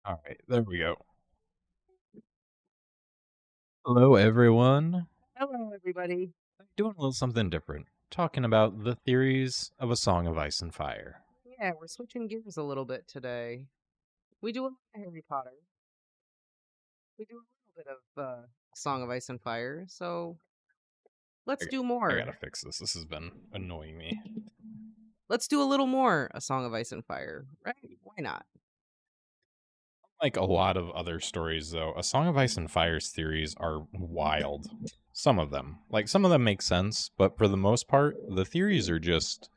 All right, there we go. Hello, everyone. Hello, everybody. Doing a little something different. Talking about the theories of A Song of Ice and Fire. Yeah, we're switching gears a little bit today. We do a lot of Harry Potter. We do a little bit of Song of Ice and Fire. So let's do I gotta more. fix this. This has been annoying me. Let's do a little more A Song of Ice and Fire, right? Why not? Like a lot of other stories, though, A Song of Ice and Fire's theories are wild. Some of them. Like, some of them make sense, but for the most part, the theories are just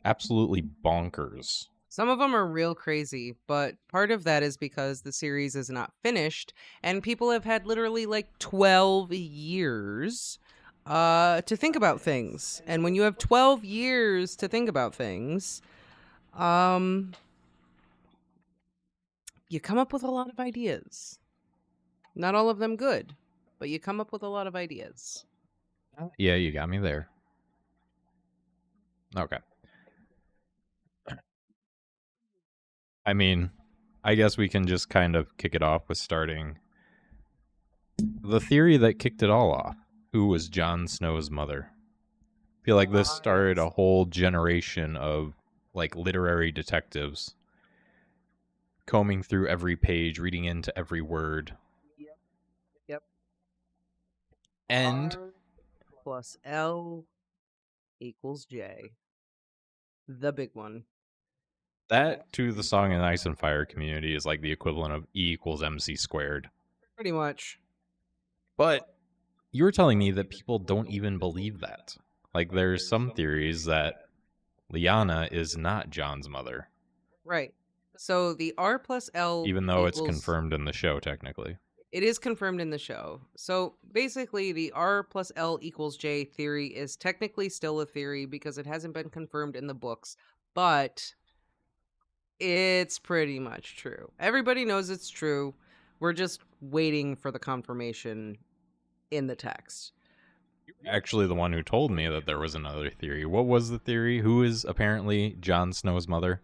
absolutely bonkers. Some of them are real crazy, but part of that is because the series is not finished and people have had literally like 12 years to think about things. And when you have 12 years to think about things, you come up with a lot of ideas. Not all of them good, but you come up with a lot of ideas. Yeah, you got me there. Okay. I mean, I guess we can just kind of kick it off with starting the theory that kicked it all off. Who was Jon Snow's mother? I feel like this started a whole generation of like literary detectives combing through every page, reading into every word. Yep. And R plus L equals J. The big one. that to the Song and Ice and Fire community is like the equivalent of E equals MC squared. Pretty much. But you were telling me that people don't even believe that. Like, there's some theories that Lyanna is not Jon's mother. Right. So the R plus L even though it's equals- confirmed in the show, technically. It is confirmed in the show. So basically, the R plus L equals J theory is technically still a theory because it hasn't been confirmed in the books, but it's pretty much true. Everybody knows it's true. We're just waiting for the confirmation in the text. You're actually the one who told me that there was another theory. What was the theory? Who is apparently Jon Snow's mother,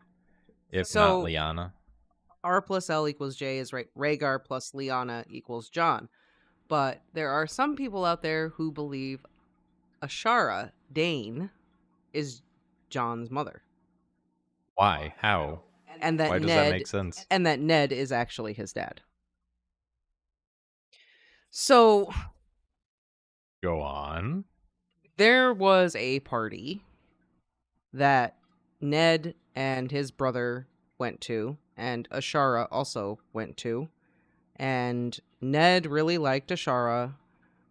if not Lyanna? R plus L equals J is right. Rhaegar plus Lyanna equals Jon. But there are some people out there who believe Ashara, Dane, is Jon's mother. Why? How? And that Why does that make sense? And that Ned is actually his dad. So go on. There was a party that Ned and his brother went to, and Ashara also went to. And Ned really liked Ashara,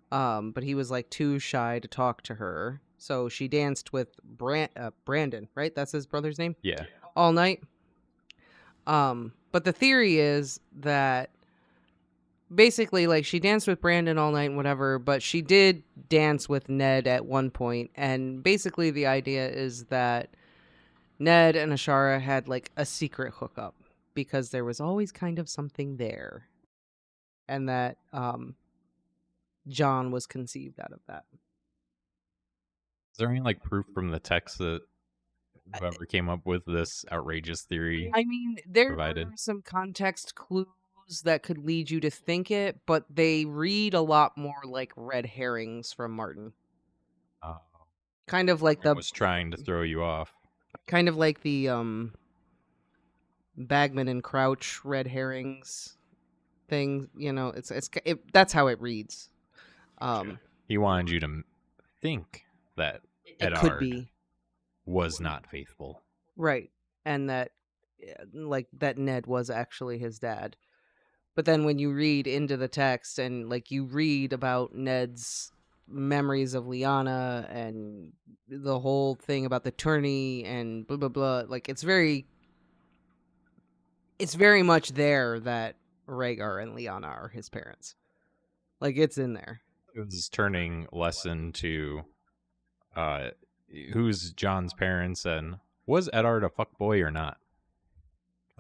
but he was like too shy to talk to her. So she danced with Brandon, right? That's his brother's name? Yeah. All night. But the theory is that basically, like, she danced with Brandon all night and whatever, but she did dance with Ned at one point. And basically the idea is that Ned and Ashara had like a secret hookup because there was always kind of something there. And that Jon was conceived out of that. Is there any like proof from the text that whoever came up with this outrageous theory there provided? are some context clues that could lead you to think it, but they read a lot more like red herrings from Martin. Kind of like was trying to throw you off. Kind of like the Bagman and Crouch red herrings thing, you know, that's how it reads. He wanted you to think that Eddard was not faithful. Right. And that like that Ned was actually his dad. But then when you read into the text and like you read about Ned's memories of Lyanna and the whole thing about the tourney and blah blah blah, like it's very much there that Rhaegar and Lyanna are his parents. Like it's in there. It was turning lesson to who's Jon's parents and was Eddard a fuckboy or not?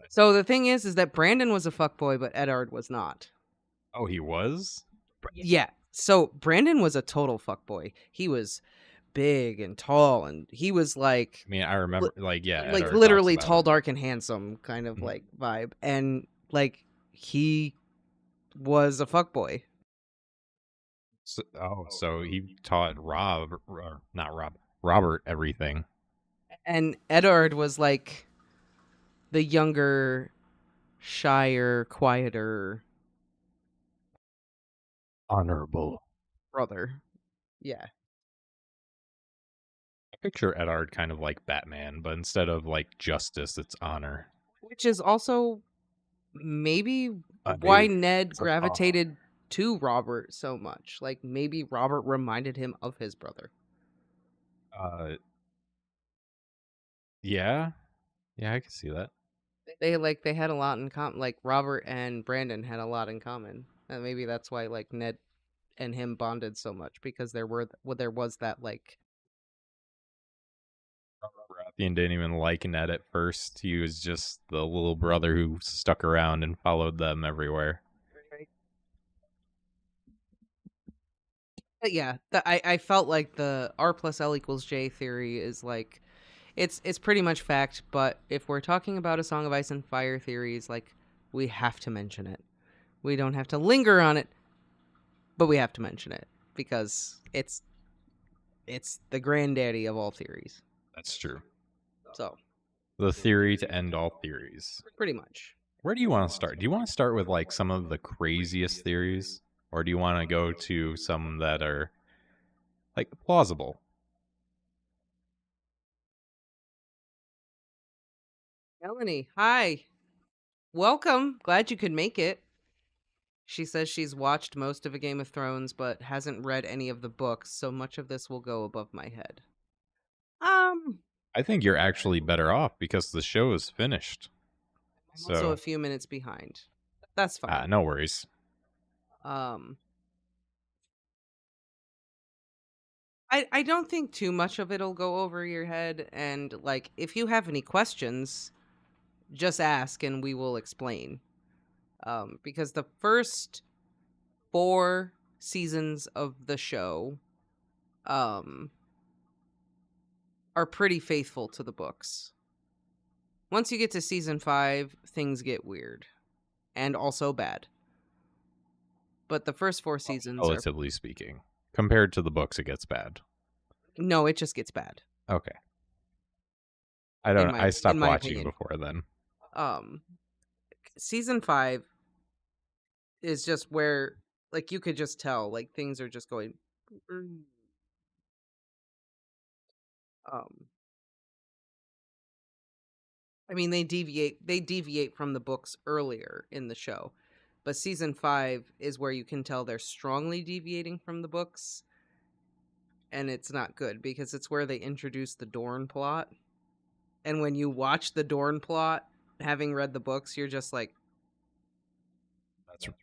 So the thing is that Brandon was a fuckboy, but Eddard was not. Oh, he was? Yeah. So Brandon was a total fuckboy. He was big and tall, and he was like I mean, I remember, yeah, Ed like Art talks literally about tall, it. dark, and handsome kind of Mhm. like vibe, and like he was a fuckboy. So he taught Robert everything. And Edward was like the younger, shyer, quieter Honorable. brother. Yeah. I picture Ed Art kind of like Batman, but instead of like justice, it's honor. Which is also maybe I why do. Ned It's like, oh, gravitated to Robert so much. Like maybe Robert reminded him of his brother. uh, yeah, yeah, I can see that. They had a lot in common. Like Robert and Brandon had a lot in common. And maybe that's why like Ned and him bonded so much because there was that like Baratheon didn't even like Ned at first. He was just the little brother who stuck around and followed them everywhere. But yeah, I felt like the R plus L equals J theory is like it's pretty much fact, but if we're talking about a Song of Ice and Fire theories, like we have to mention it. We don't have to linger on it, but we have to mention it because it's the granddaddy of all theories. That's true. So The theory to end all theories. pretty much. Where do you want to start? Do you want to start with like some of the craziest theories? Or do you want to go to some that are like plausible? Melanie, hi. Welcome. Glad you could make it. She says she's watched most of A Game of Thrones but hasn't read any of the books, so much of this will go above my head. Um, I think you're actually better off because the show is finished. I'm also a So, few minutes behind. That's fine. no worries. Um, I don't think too much of it'll go over your head, and like if you have any questions, just ask and we will explain. Because the first 4 seasons of the show, um, are pretty faithful to the books. Once you get to season 5, things get weird and also bad. But the first 4 seasons are Relatively speaking. Compared to the books, it gets bad. no, it just gets bad. Okay. I In stopped my watching opinion. before then. Um, season 5 is just where like you could just tell like things are just going. Um, I mean they deviate from the books earlier in the show, but season 5 is where you can tell they're strongly deviating from the books, and it's not good because it's where they introduce the Dorne plot. And when you watch the Dorne plot, having read the books, you're just like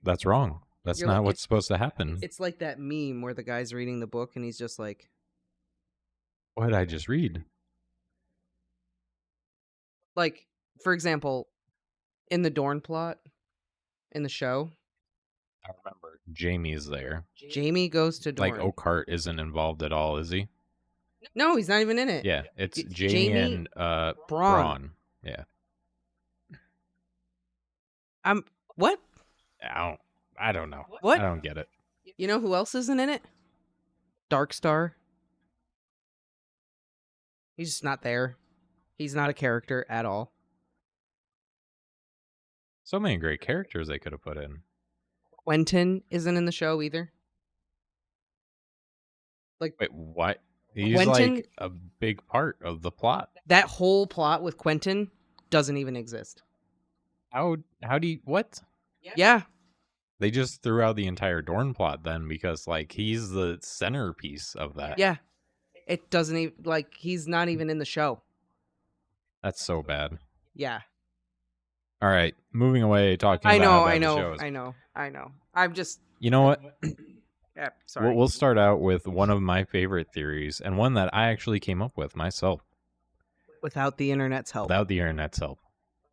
That's wrong. That's you're like not what's supposed to happen. it's like that meme where the guy's reading the book and he's just like What did I just read? like for example, in the Dorne plot in the show, I remember Jamie's there. Jamie goes to Like Dorne. Oakheart isn't involved at all, is he? No, he's not even in it. Yeah, it's It's Jamie Jamie, and Braun. Braun. Yeah. I'm what? I don't know. What? I don't get it. You know who else isn't in it? Darkstar. He's just not there. He's not a character at all. So many great characters they could have put in. Quentin isn't in the show either. Like Wait, what? He's Quentin, like a big part of the plot. that whole plot with Quentin doesn't even exist. How do you what? Yeah. They just threw out the entire Dorn plot then because like he's the centerpiece of that. Yeah. It doesn't even like he's not even in the show. That's so bad. Yeah. All right, moving away talking about how bad the show is. I know. I'm just You know what? yeah, sorry. We'll start out with one of my favorite theories and one that I actually came up with myself Without the internet's help. without the internet's help.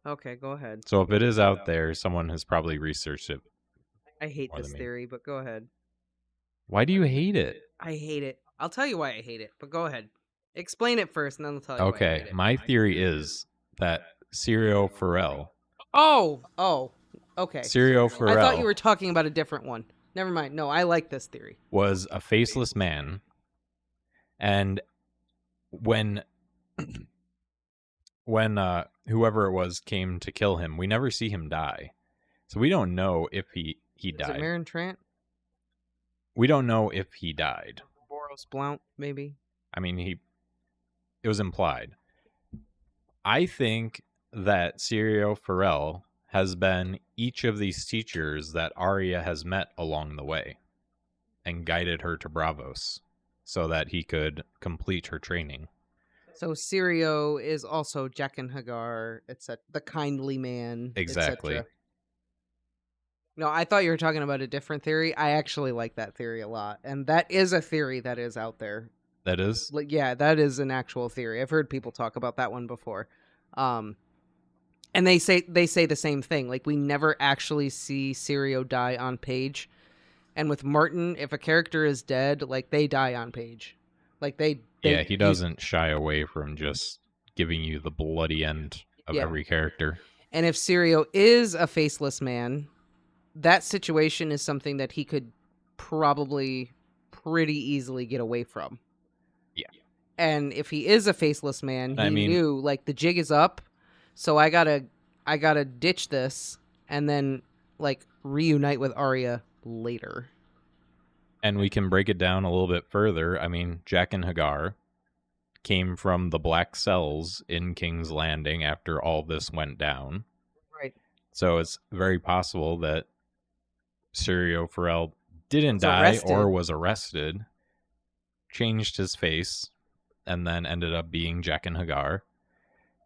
Okay, go ahead. So if it is out there, someone has probably researched it. I hate more this than me. theory, but go ahead. Why do you hate it? I hate it. I'll tell you why I hate it, but go ahead. Explain it first, and then I'll tell you why I Okay, hate it. my theory is that Serial Pharrell. Oh, okay. Serial I thought you Pharrell were talking about a different one. Never mind. No, I like this theory. was a faceless man, and when whoever it was came to kill him, we never see him die. So we don't know if he Is it died. Marin Trant? We don't know if he died. Boros Blount, maybe? I mean, it was implied. I think that Serial Pharrell has been each of these teachers that Arya has met along the way and guided her to Bravos so that he could complete her training. So Sirio is also Jaqen Hagar, etc. The kindly man, Exactly. etc. No, I thought you were talking about a different theory. I actually like that theory a lot, and that is a theory that is out there. That is? Like, yeah, that is an actual theory. I've heard people talk about that one before. And they say the same thing. Like, we never actually see Sirio die on page. And with Martin, if a character is dead, like, they die on page. Like, yeah, he doesn't shy away from just giving you the bloody end of every character. And if Sirio is a faceless man, that situation is something that he could probably pretty easily get away from. Yeah. And if he is a faceless man, he knew, like, the jig is up, so I gotta ditch this and then, like, reunite with Arya later. And we can break it down a little bit further. I mean, Jaqen Hagar came from the Black Cells in King's Landing after all this went down. Right. So it's very possible that Sirio Pharrell didn't die or was arrested, changed his face, and then ended up being Jaqen Hagar,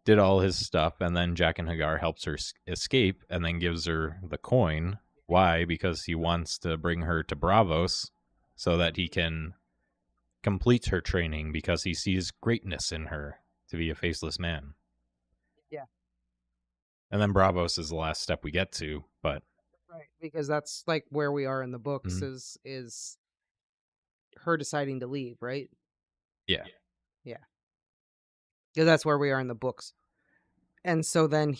did all his stuff, and then Jaqen Hagar helps her escape and then gives her the coin. Why? Because he wants to bring her to Bravos so that he can complete her training because he sees greatness in her to be a faceless man. Yeah. And then Bravos is the last step we get to, but right, because that's like where we are in the books is her deciding to leave, right? Yeah. Yeah. Because that's where we are in the books. And so then And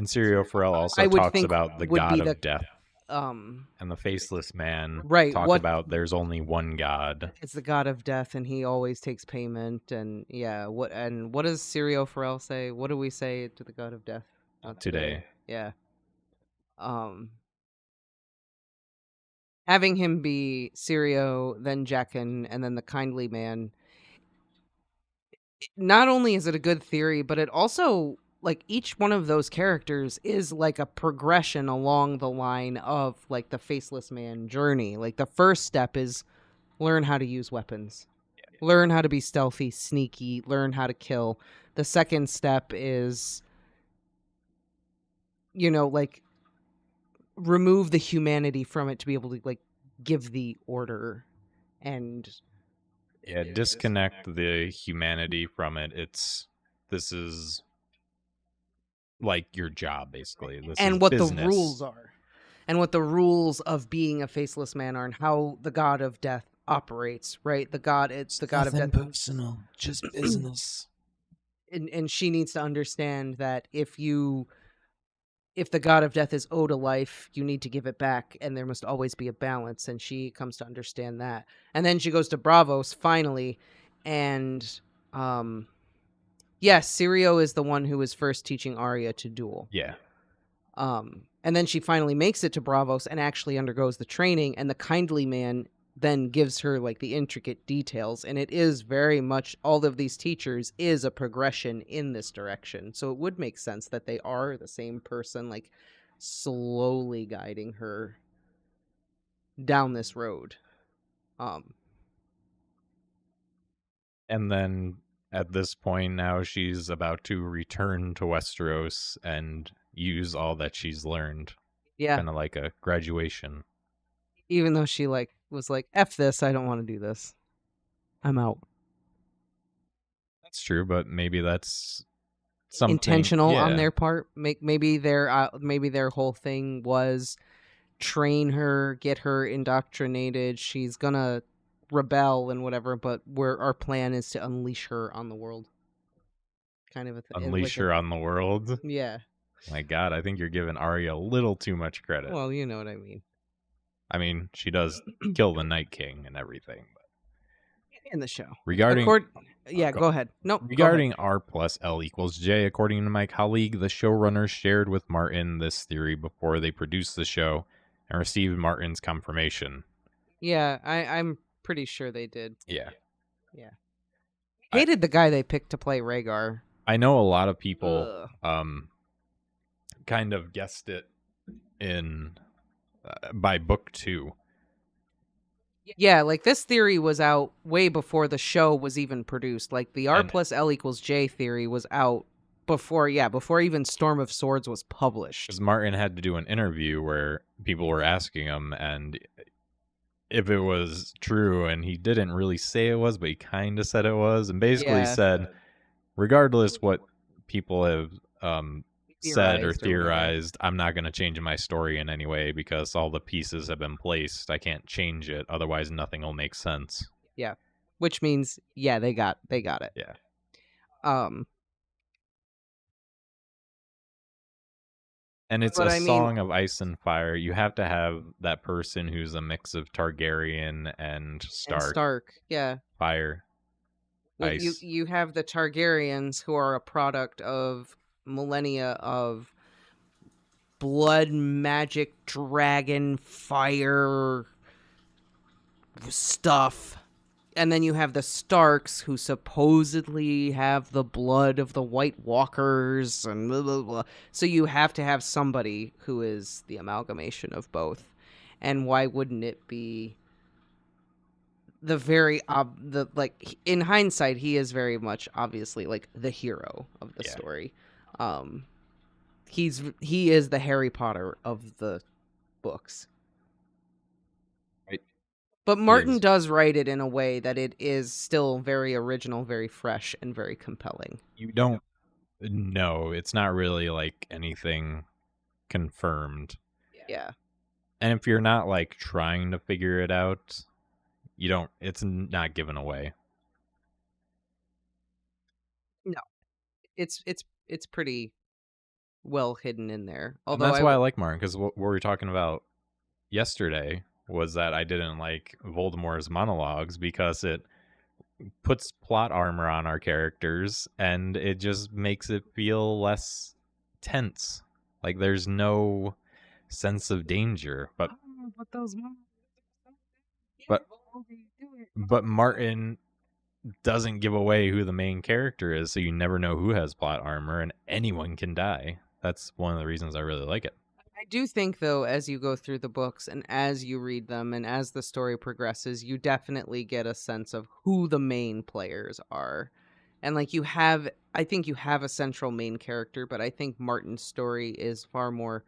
Sirio Pharrell also talks about the god of death. And the faceless man talked about there's only one god. It's the god of death, and he always takes payment. And yeah, what does Sirio Pharrell say? What do we say to the god of death today? Yeah. Having him be Sirio, then Jaqen, and then the kindly man. Not only is it a good theory, but it also, like, each one of those characters is like a progression along the line of, like, the faceless man journey. Like, the first step is learn how to use weapons, learn how to be stealthy, sneaky, learn how to kill. The second step is, you know, like, remove the humanity from it to be able to, like, give the order and disconnect the humanity from it. This is like your job, basically. This and is what business. The rules are, and what the rules of being a faceless man are, and how the god of death operates. Right, the god of death. Personal, just business. And she needs to understand that if the god of death is owed a life, you need to give it back, and there must always be a balance. And she comes to understand that. And then she goes to Bravos finally, and yes, Sirio is the one who was first teaching Arya to duel. Yeah. And then she finally makes it to Bravos and actually undergoes the training, and the kindly man then gives her, like, the intricate details. And it is very much, all of these teachers is a progression in this direction. So it would make sense that they are the same person, like, slowly guiding her down this road. And then at this point now she's about to return to Westeros and use all that she's learned. Yeah. Kind of like a graduation. Even though she, like, was like, F this, I don't want to do this. I'm out. That's true, but maybe that's something intentional on their part. Maybe their whole thing was train her, get her indoctrinated. She's gonna rebel and whatever, but our plan is to unleash her on the world. Kind of Unleash her on the world. Yeah. My God, I think you're giving Arya a little too much credit. Well, you know what I mean. I mean, she does kill the Night King and everything. But in the show. Regarding go ahead. No, regarding R plus L equals J, according to my colleague, the showrunners shared with Martin this theory before they produced the show and received Martin's confirmation. Yeah, I'm pretty sure they did. Yeah. Yeah. Hated the guy they picked to play Rhaegar. I know a lot of people kind of guessed it in by book 2. Yeah, like this theory was out way before the show was even produced. Like the R plus L equals J theory was out before even Storm of Swords was published. Because Martin had to do an interview where people were asking him and if it was true, and he didn't really say it was, but he kind of said it was, and basically said, regardless what people have said or theorized, I'm not going to change my story in any way because all the pieces have been placed. I can't change it, otherwise nothing will make sense. Yeah, which means they got it. Yeah. And it's Song of Ice and Fire. You have to have that person who's a mix of Targaryen and Stark. Yeah. Fire. Well, ice. You have the Targaryens, who are a product of millennia of blood, magic, dragon, fire stuff. And then you have the Starks, who supposedly have the blood of the White Walkers and blah, blah, blah. So you have to have somebody who is the amalgamation of both. And why wouldn't it be the very in hindsight, he is very much obviously like the hero of the story. He is the Harry Potter of the books. But Martin does write it in a way that it is still very original, very fresh, and very compelling. You don't know. It's not really like anything confirmed. Yeah. And if you're not like trying to figure it out, it's not given away. No. It's pretty well hidden in there. Although and that's why I like Martin, because what we were talking about yesterday was that I didn't like Voldemort's monologues because it puts plot armor on our characters and it just makes it feel less tense. Like there's no sense of danger. But Martin doesn't give away who the main character is, so you never know who has plot armor and anyone can die. That's one of the reasons I really like it. I do think, though, as you go through the books and as you read them and as the story progresses, you definitely get a sense of who the main players are. And like I think you have a central main character, but I think Martin's story is far more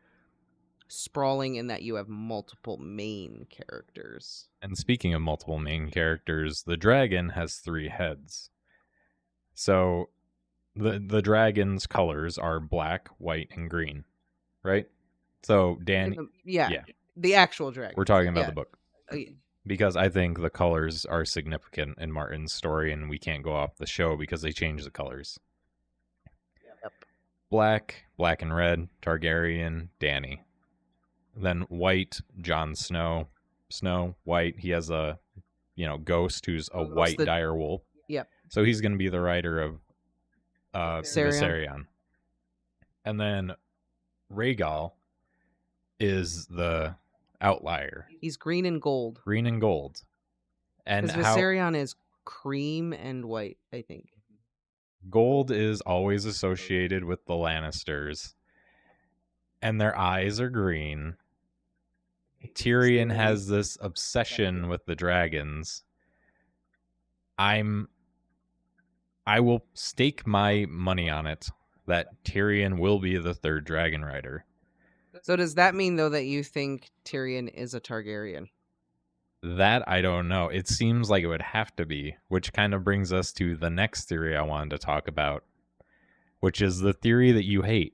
sprawling in that you have multiple main characters. And speaking of multiple main characters, the dragon has 3 heads. So the dragon's colors are black, white, and green, right? So Danny, the actual dragon. We're talking about the book. Because I think the colors are significant in Martin's story, and we can't go off the show because they change the colors. Yep. Black, black and red, Targaryen, Danny. Then white, Jon Snow. Snow, white. He has a, ghost who's a white dire wolf. Yep. So he's going to be the writer of Viserion. And then Rhaegal is the outlier. He's green and gold. Green and gold. And Viserion is cream and white, I think. Gold is always associated with the Lannisters. And their eyes are green. Tyrion has this obsession with the dragons. I will stake my money on it that Tyrion will be the 3rd dragon rider. So does that mean, though, that you think Tyrion is a Targaryen? That I don't know. It seems like it would have to be, which kind of brings us to the next theory I wanted to talk about, which is the theory that you hate.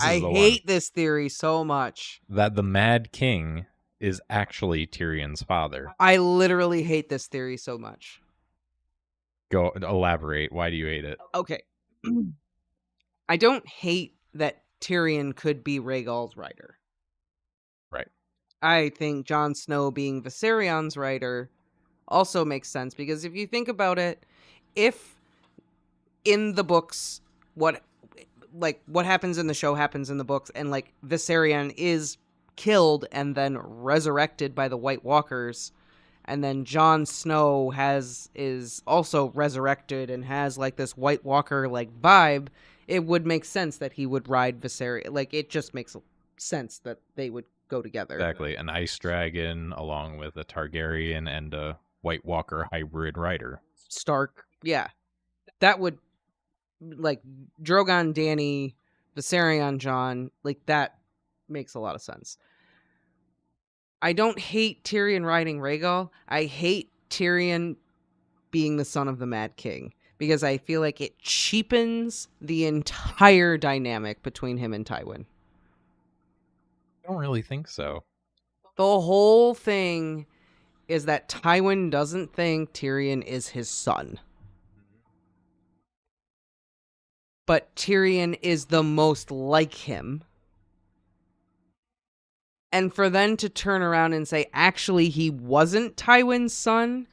I hate this theory so much. That the Mad King is actually Tyrion's father. I literally hate this theory so much. Go elaborate. Why do you hate it? Okay. I don't hate that Tyrion could be Rhaegal's writer. Right. I think Jon Snow being Viserion's writer also makes sense, because if you think about it, if in the books what happens in the show happens in the books, and like Viserion is killed and then resurrected by the White Walkers, and then Jon Snow is also resurrected and has like this White Walker like vibe, it would make sense that he would ride Viserion. Like, it just makes sense that they would go together. Exactly. An ice dragon along with a Targaryen and a White Walker hybrid rider. Stark. Yeah. That would, like, Drogon, Dany, Viserion, Jon, like, that makes a lot of sense. I don't hate Tyrion riding Rhaegal. I hate Tyrion being the son of the Mad King, because I feel like it cheapens the entire dynamic between him and Tywin. I don't really think so. The whole thing is that Tywin doesn't think Tyrion is his son. But Tyrion is the most like him. And for them to turn around and say, actually, he wasn't Tywin's son,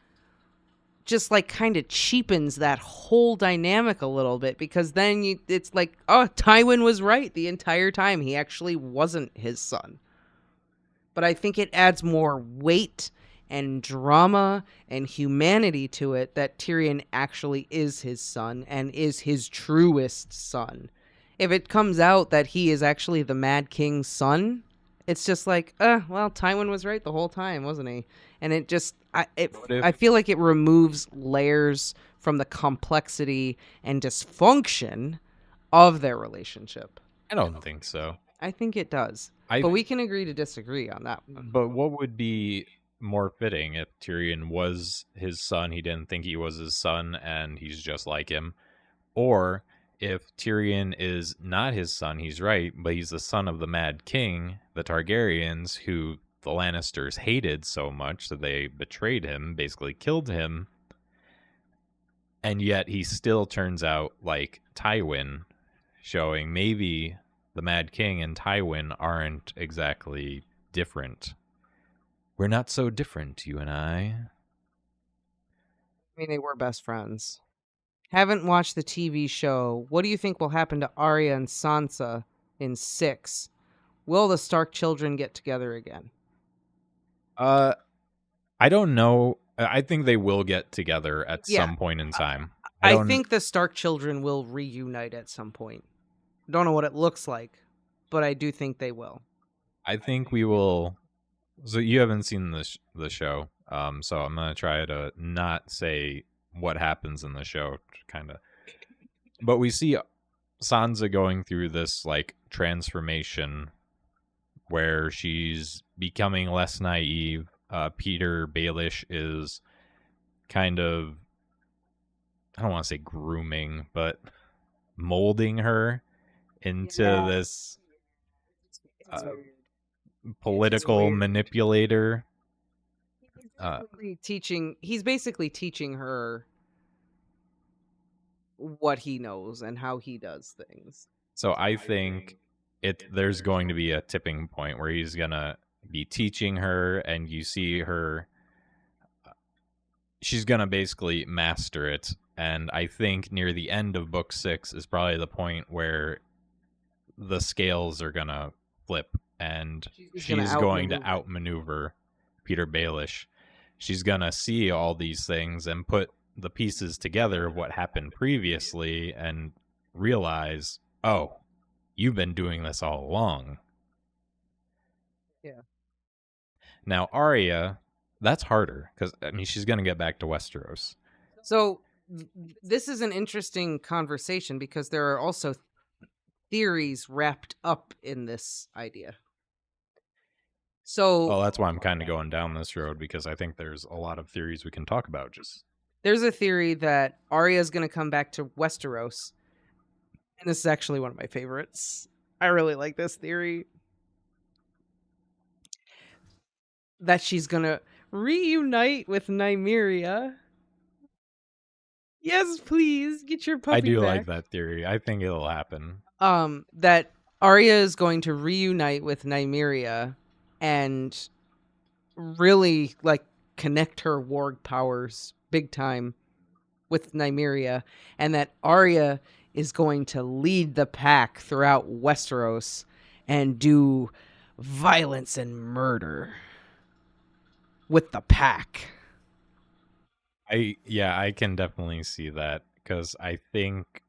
just like kind of cheapens that whole dynamic a little bit, because then it's like, oh, Tywin was right the entire time. He actually wasn't his son. But I think it adds more weight and drama and humanity to it that Tyrion actually is his son and is his truest son. If it comes out that he is actually the Mad King's son, it's just like, well, Tywin was right the whole time, wasn't he? And it just, I feel like it removes layers from the complexity and dysfunction of their relationship. I don't think so. I think it does. But we can agree to disagree on that one. But what would be more fitting if Tyrion was his son, he didn't think he was his son, and he's just like him? Or if Tyrion is not his son, he's right, but he's the son of the Mad King, the Targaryens, who the Lannisters hated so much that they betrayed him, basically killed him, and yet he still turns out like Tywin, showing maybe the Mad King and Tywin aren't exactly different. We're not so different, you and I. I mean, they were best friends. Haven't watched the TV show. What do you think will happen to Arya and Sansa in 6? Will the Stark children get together again? I don't know. I think they will get together at some point in time. I think the Stark children will reunite at some point. Don't know what it looks like, but I do think they will. I think we will. So you haven't seen the show, so I'm gonna try to not say what happens in the show, kind of. But we see Sansa going through this like transformation where she's becoming less naive. Peter Baelish is kind of, I don't want to say grooming, but molding her into this political manipulator. He's basically teaching her what he knows and how he does things. So I think there's going to be a tipping point where he's gonna be teaching her, and you see her, she's gonna basically master it. And I think near the end of book 6 is probably the point where the scales are gonna flip, and she's going to outmaneuver Peter Baelish. She's gonna see all these things and put the pieces together of what happened previously and realize, oh, you've been doing this all along. Yeah. Now, Arya, that's harder, because, I mean, she's going to get back to Westeros. So, this is an interesting conversation, because there are also theories wrapped up in this idea. So, well, that's why I'm kind of going down this road, because I think there's a lot of theories we can talk about. There's a theory that Arya is going to come back to Westeros, and this is actually one of my favorites. I really like this theory. that she's gonna reunite with Nymeria. Yes, please get your I puppy do like back. that theory. I think it'll happen. That Arya is going to reunite with Nymeria and really like connect her warg powers big time with Nymeria, and that Arya is going to lead the pack throughout Westeros and do violence and murder with the pack. I can definitely see that because I think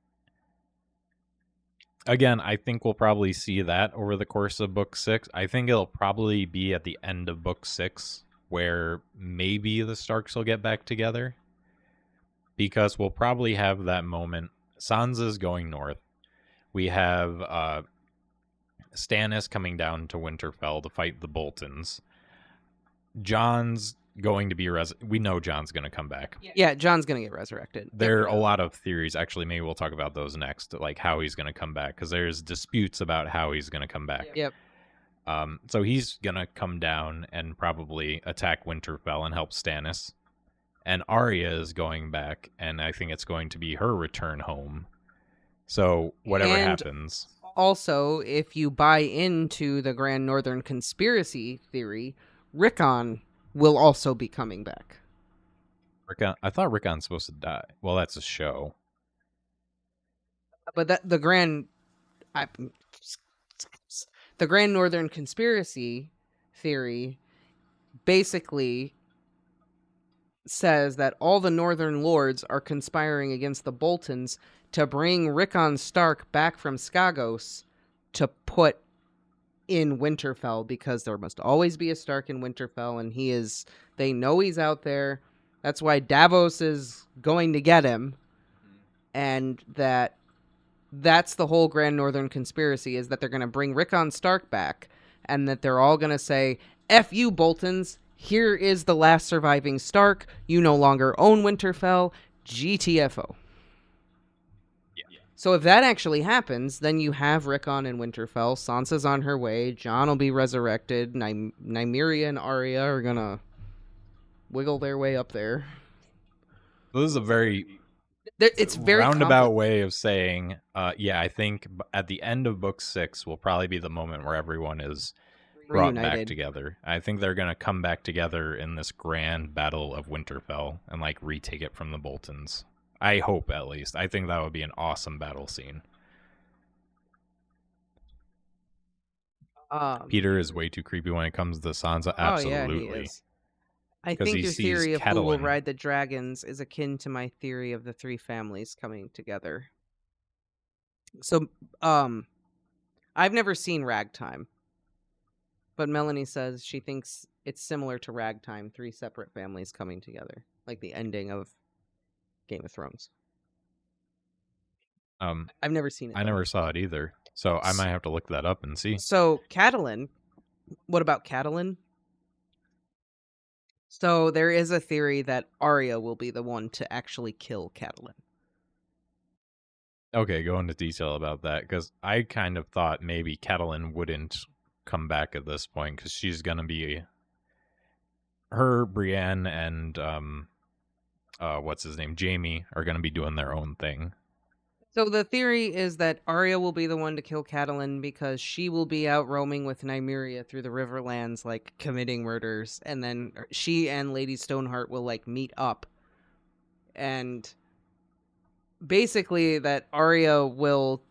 again, I think we'll probably see that over the course of book 6. I think it'll probably be at the end of book 6 where maybe the Starks will get back together because we'll probably have that moment. Sansa's going north. We have Stannis coming down to Winterfell to fight the Boltons. John's going to be we know John's going to come back. Yeah, John's gonna get resurrected. There are a lot of theories. Actually, maybe we'll talk about those next, like how he's going to come back, because there's disputes about how he's going to come back. Yep. So he's going to come down and probably attack Winterfell and help Stannis. And Arya is going back, and I think it's going to be her return home. So whatever happens. Also, if you buy into the Grand Northern Conspiracy theory, Rickon will also be coming back. Rickon, I thought Rickon's supposed to die. Well, that's a show. But the Grand Northern Conspiracy theory basically says that all the Northern Lords are conspiring against the Boltons to bring Rickon Stark back from Skagos to put in Winterfell, because there must always be a Stark in Winterfell, and they know he's out there. That's why Davos is going to get him. And that's the whole Grand Northern Conspiracy, is that they're going to bring Rickon Stark back, and that they're all going to say, F you, Boltons. Here is the last surviving Stark. You no longer own Winterfell. GTFO. Yeah. So if that actually happens, then you have Rickon in Winterfell. Sansa's on her way. Jon will be resurrected. Nymeria and Arya are going to wiggle their way up there. So this is a very roundabout way of saying, I think at the end of book 6 will probably be the moment where everyone is brought back together. I think they're going to come back together in this grand battle of Winterfell and like retake it from the Boltons. I hope, at least. I think that would be an awesome battle scene. Peter is way too creepy when it comes to Sansa. Absolutely. Oh, yeah, he is. I think your theory of who will ride the dragons is akin to my theory of the three families coming together. So, I've never seen Ragtime, but Melanie says she thinks it's similar to Ragtime, three separate families coming together, like the ending of Game of Thrones. I've never seen it. I never saw it either, so I might have to look that up and see. So, Catelyn, what about Catelyn? So there is a theory that Arya will be the one to actually kill Catelyn. Okay, go into detail about that, because I kind of thought maybe Catelyn wouldn't come back at this point, because she's going to be... Her, Brienne, and what's his name, Jaime, are going to be doing their own thing. So the theory is that Arya will be the one to kill Catelyn because she will be out roaming with Nymeria through the Riverlands, like, committing murders, and then she and Lady Stoneheart will, like, meet up. And basically that Arya will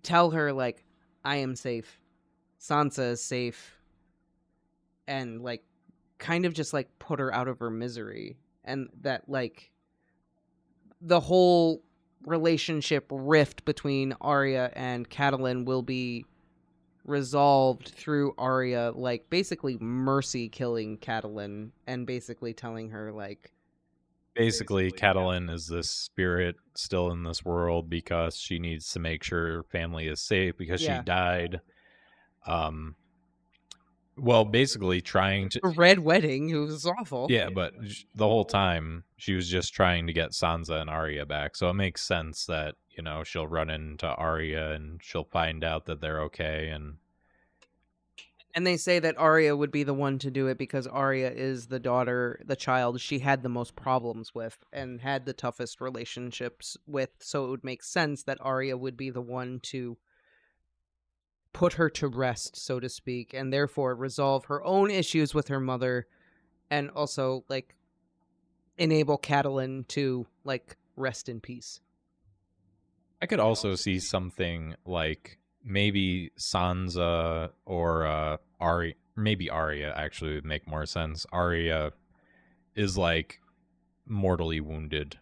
tell her, like, I am safe, Sansa is safe, and, like, kind of just, like, put her out of her misery. And that, like, the whole relationship rift between Arya and Catelyn will be resolved through Arya, like, basically mercy killing Catelyn and basically telling her, like... Basically, Catelyn is this spirit still in this world because she needs to make sure her family is safe because she died. Well, basically trying to... A red wedding, it was awful. Yeah, but the whole time, she was just trying to get Sansa and Arya back. So it makes sense that, you know, she'll run into Arya and she'll find out that they're okay. And And they say that Arya would be the one to do it because Arya is the daughter, the child she had the most problems with and had the toughest relationships with. So it would make sense that Arya would be the one to put her to rest, so to speak, and therefore resolve her own issues with her mother and also, like, enable Catelyn to, like, rest in peace. I could also see something like maybe Sansa or Arya. Maybe Arya actually would make more sense. Arya is like mortally wounded,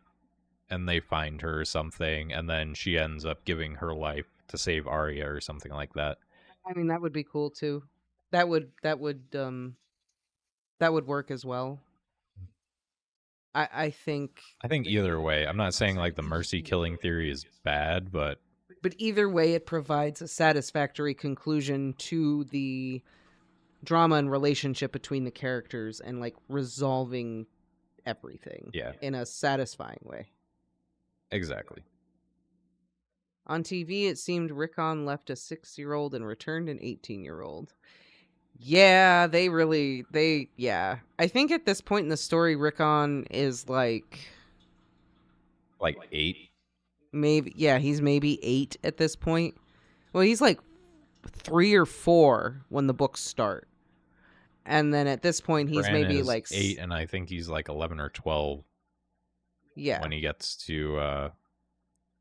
and they find her or something, and then she ends up giving her life to save Arya or something like that. I mean, that would be cool too. That would work as well. I think I think either way, I'm not saying like the mercy killing theory is bad, but either way it provides a satisfactory conclusion to the drama and relationship between the characters and like resolving everything in a satisfying way. Exactly. On TV, it seemed Rickon left a 6-year-old and returned an 18-year-old. Yeah, yeah. I think at this point in the story, Rickon is like 8. Maybe, yeah, he's maybe 8 at this point. Well, he's like 3 or 4 when the books start. And then at this point, he's Bran maybe is like 8, and I think he's like 11 or 12. Yeah. When he gets to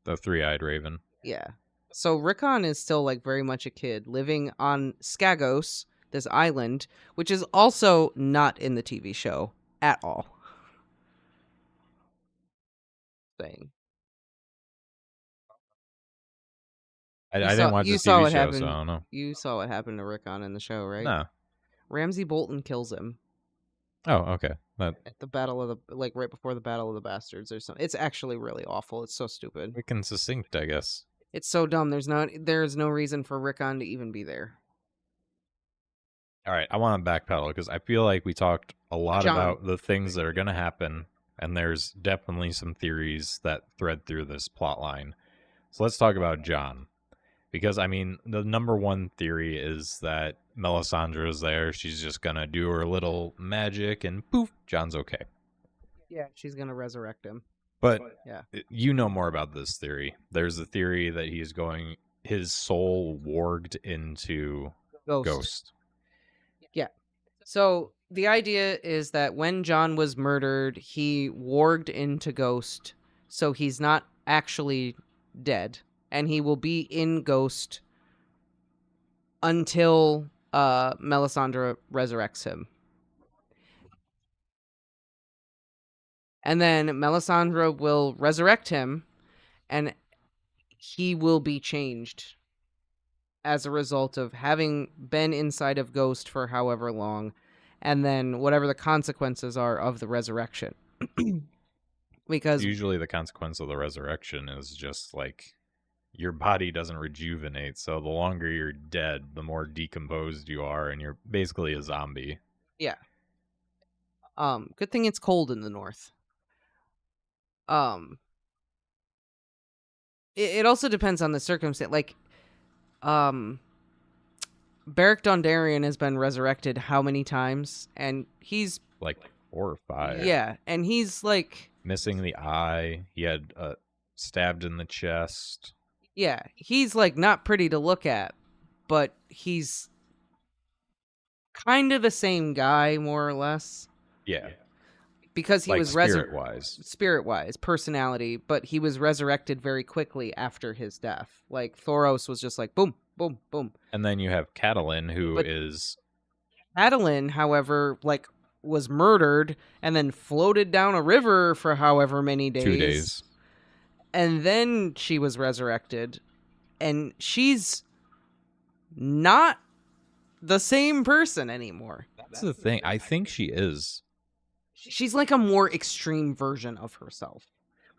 the Three-Eyed Raven. Yeah. So Rickon is still like very much a kid living on Skagos, this island, which is also not in the TV show at all. Saying. I didn't watch the TV show, so I don't know. You saw what happened to Rickon in the show, right? No. Ramsay Bolton kills him. Oh, okay. At the battle of the right before the Battle of the Bastards or something. It's actually really awful. It's so stupid. We can succinct, I guess. It's so dumb. There's no reason for Rickon to even be there. All right, I want to backpedal because I feel like we talked a lot about the things that are going to happen, and there's definitely some theories that thread through this plot line. So let's talk about Jon. Because, I mean, the number one theory is that Melisandre is there. She's just going to do her little magic, and poof, Jon's okay. Yeah, she's going to resurrect him. But yeah, you know more about this theory. There's a theory that he's going, his soul warged into Ghost. Yeah. So the idea is that when Jon was murdered, he warged into Ghost, so he's not actually dead. And he will be in Ghost until Melisandre resurrects him. And then Melisandre will resurrect him, and he will be changed as a result of having been inside of Ghost for however long, and then whatever the consequences are of the resurrection. Because usually the consequence of the resurrection is just like your body doesn't rejuvenate, so the longer you're dead, the more decomposed you are, and you're basically a zombie. Yeah. Good thing it's cold in the north. It also depends on the circumstance. Like, Beric Dondarrion has been resurrected how many times? And he's like 4 or 5. Yeah, and he's like missing the eye. He had stabbed in the chest. Yeah, he's like not pretty to look at, but he's kind of the same guy, more or less. Yeah. Because he like was spirit-wise, personality, but he was resurrected very quickly after his death. Like Thoros was just like boom, boom, boom. And then you have Catelyn, who is Catelyn, however, like was murdered and then floated down a river for however many days. 2 days. And then she was resurrected, and she's not the same person anymore. That's the thing. I think she is. She's like a more extreme version of herself.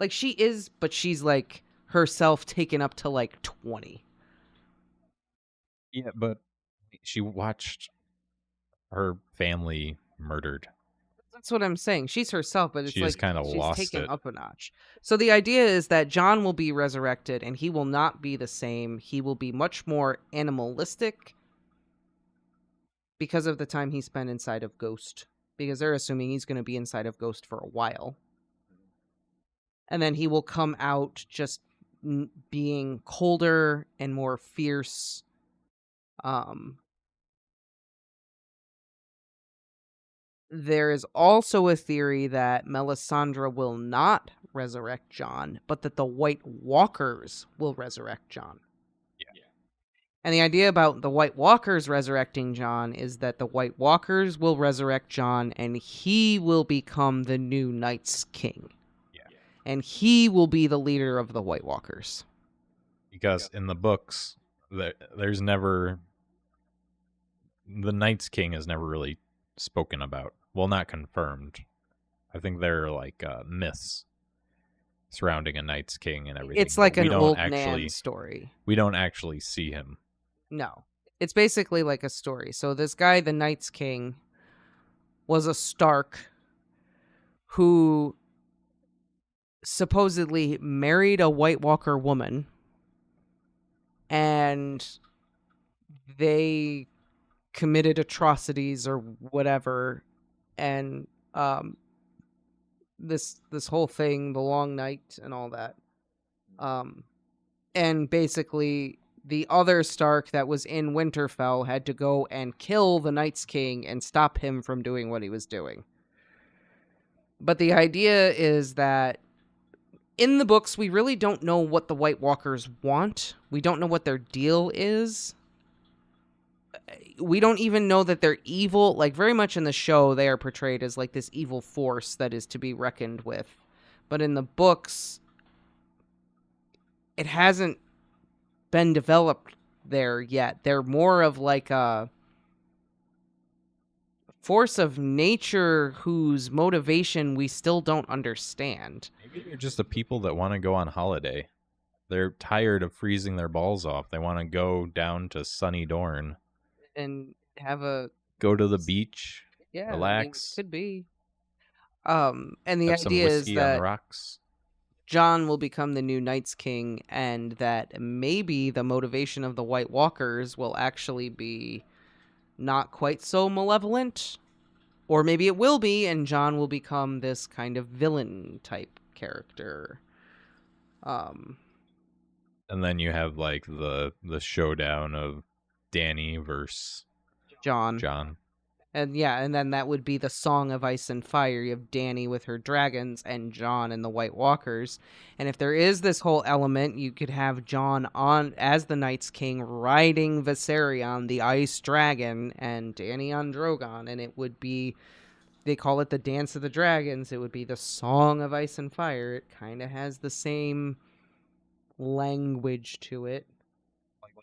Like she is, but she's like herself taken up to like 20. Yeah, but she watched her family murdered. That's what I'm saying. She's herself, but it's she's like kind of lost taken it up a notch. So the idea is that Jon will be resurrected, and he will not be the same. He will be much more animalistic. because of the time he spent inside of Ghost, because they're assuming he's going to be inside of Ghost for a while. And then he will come out just being colder and more fierce. There is also a theory that Melisandre will not resurrect Jon, but that the White Walkers will resurrect Jon. Yeah. And the idea about the White Walkers resurrecting Jon is that the White Walkers will resurrect Jon and he will become the new Night's King. Yeah. And he will be the leader of the White Walkers. Because in the books, there's never... The Night's King is never really spoken about. Well, not confirmed. I think there are like myths surrounding a Night's King and everything. It's like we an don't old actually, man story. We don't actually see him. No. It's basically like a story. So this guy, the Night's King, was a Stark who supposedly married a White Walker woman, and they committed atrocities or whatever, and this whole thing, the Long Night and all that, and basically the other Stark that was in Winterfell had to go and kill the Night's King and stop him from doing what he was doing. But the idea is that in the books, we really don't know what the White Walkers want. We don't know what their deal is. We don't even know that they're evil. Like, very much in the show, they are portrayed as like this evil force that is to be reckoned with. But in the books, it hasn't been developed there yet. They're more of like a force of nature whose motivation we still don't understand. Maybe they're just the people that want to go on holiday. They're tired of freezing their balls off. They want to go down to sunny Dorne and go to the beach, relax. I mean, could be. And the have some idea is whiskey on the that rocks. Jon will become the new Night's King, and that maybe the motivation of the White Walkers will actually be not quite so malevolent, or maybe it will be, and Jon will become this kind of villain type character. And then you have like the showdown of Dany versus Jon. And yeah, and then that would be the Song of Ice and Fire. You have Dany with her dragons and Jon and the White Walkers. And if there is this whole element, you could have Jon on as the Night's King riding Viserion, the Ice Dragon, and Dany on Drogon. And it would be, they call it the Dance of the Dragons. It would be the Song of Ice and Fire. It kind of has the same language to it.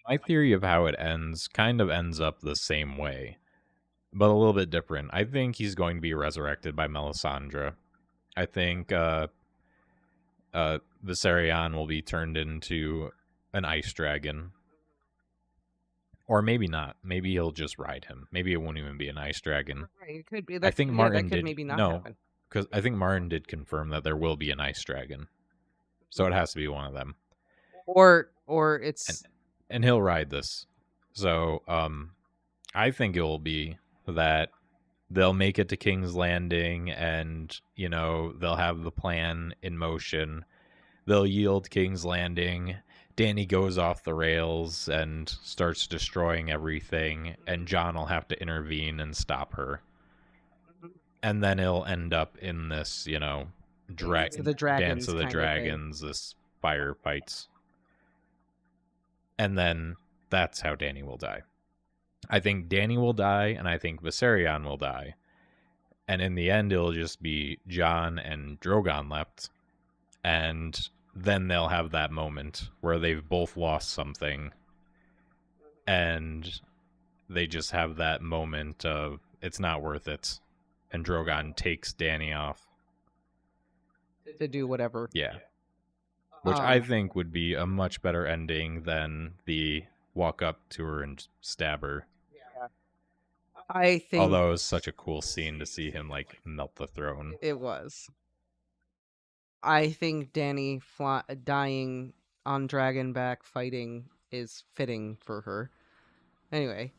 My theory of how it ends kind of ends up the same way, but a little bit different. I think he's going to be resurrected by Melisandre. I think Viserion will be turned into an ice dragon. Or maybe not. Maybe he'll just ride him. Maybe it won't even be an ice dragon. Right, it could be. I think Martin did. Maybe not no, because I think Martin did confirm that there will be an ice dragon. So it has to be one of them. Or it's... And he'll ride this. So I think it will be that they'll make it to King's Landing and, you know, they'll have the plan in motion. They'll yield King's Landing. Dany goes off the rails and starts destroying everything, and Jon will have to intervene and stop her. And then it'll end up in this, you know, Dance of the Dragons, this firefights. And then that's how Dany will die. I think Dany will die, and I think Viserion will die. And in the end, it'll just be Jon and Drogon left. And then they'll have that moment where they've both lost something. And they just have that moment of, it's not worth it. And Drogon takes Dany off. To do whatever. Yeah. Which I think would be a much better ending than the walk up to her and stab her. Yeah. I think... Although it was such a cool scene to see him, like, melt the throne. It was. I think Dany dying on Dragonback fighting is fitting for her. Anyway,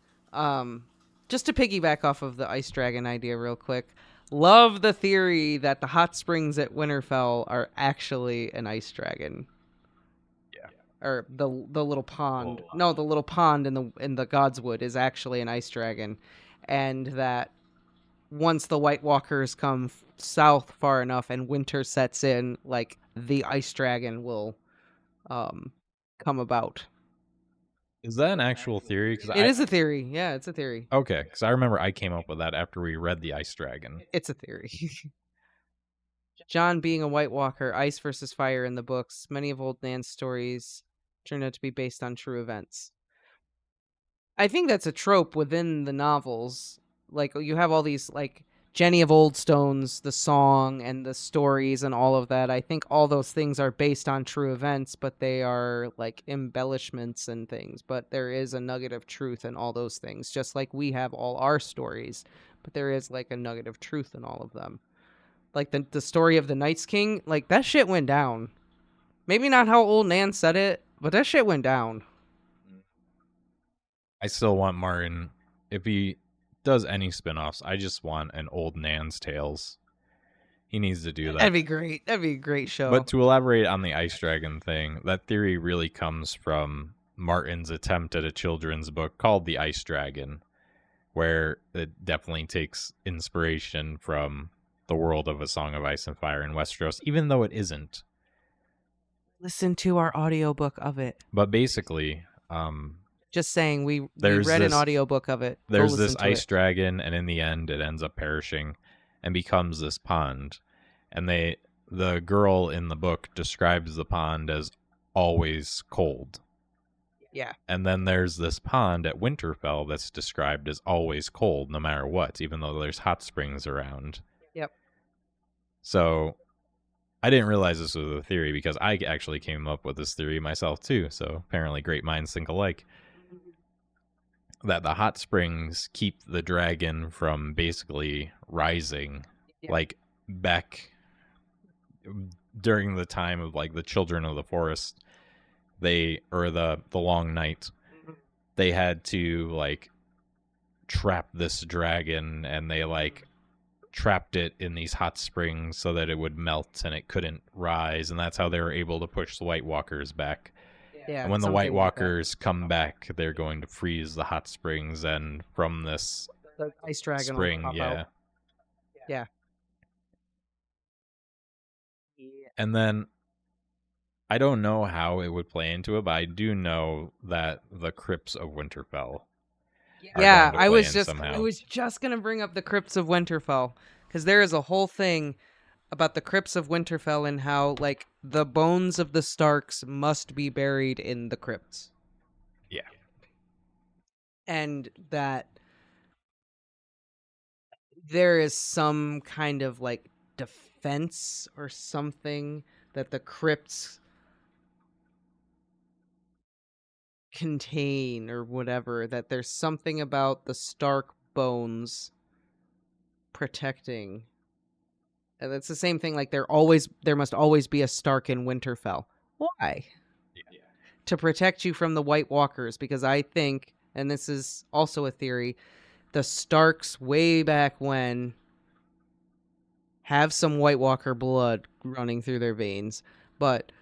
Just to piggyback off of the ice dragon idea real quick, love the theory that the hot springs at Winterfell are actually an ice dragon. Yeah. Or the little pond. Oh. No, the little pond in the Godswood is actually an ice dragon, and that once the White Walkers come south far enough and winter sets in, like the ice dragon will come about. Is that an actual theory? Because It is a theory. Yeah, it's a theory. Okay, because I remember I came up with that after we read the Ice Dragon. It's a theory. John being a White Walker, ice versus fire in the books. Many of Old Nan's stories turned out to be based on true events. I think that's a trope within the novels. Like, you have all these, like, Jenny of Oldstones, the song, and the stories and all of that. I think all those things are based on true events, but they are, like, embellishments and things. But there is a nugget of truth in all those things, just like we have all our stories. But there is, like, a nugget of truth in all of them. Like, the story of the Night's King, like, that shit went down. Maybe not how Old Nan said it, but that shit went down. I still want Martin, if he does any spin-offs, I just want an Old Nan's Tales. He needs to do that. That'd be great. That'd be a great show. But to elaborate on the Ice Dragon thing, that theory really comes from Martin's attempt at a children's book called The Ice Dragon, where it definitely takes inspiration from the world of A Song of Ice and Fire in Westeros, even though it isn't. Listen to our audiobook of it. But basically, just saying, we read an audiobook of it. There's this ice dragon, and in the end, it ends up perishing and becomes this pond. And the girl in the book describes the pond as always cold. Yeah. And then there's this pond at Winterfell that's described as always cold, no matter what, even though there's hot springs around. Yep. So I didn't realize this was a theory because I actually came up with this theory myself too. So apparently great minds think alike. That the hot springs keep the dragon from basically rising, like back during the time of like the Children of the Forest, the Long Night, they had to like trap this dragon, and they like trapped it in these hot springs so that it would melt and it couldn't rise, and that's how they were able to push the White Walkers back. Yeah, and when the White Walkers come back, they're going to freeze the hot springs, and from this the ice dragon spring, will pop out. Yeah. And then I don't know how it would play into it, but I do know that the crypts of Winterfell. Yeah, I was just gonna bring up the crypts of Winterfell, because there is a whole thing about the crypts of Winterfell and how, like, the bones of the Starks must be buried in the crypts. Yeah. And that there is some kind of, like, defense or something that the crypts contain or whatever, that there's something about the Stark bones protecting. And it's the same thing, like there must always be a Stark in Winterfell. Why? Yeah. To protect you from the White Walkers, because I think, and this is also a theory, the Starks way back when have some White Walker blood running through their veins, but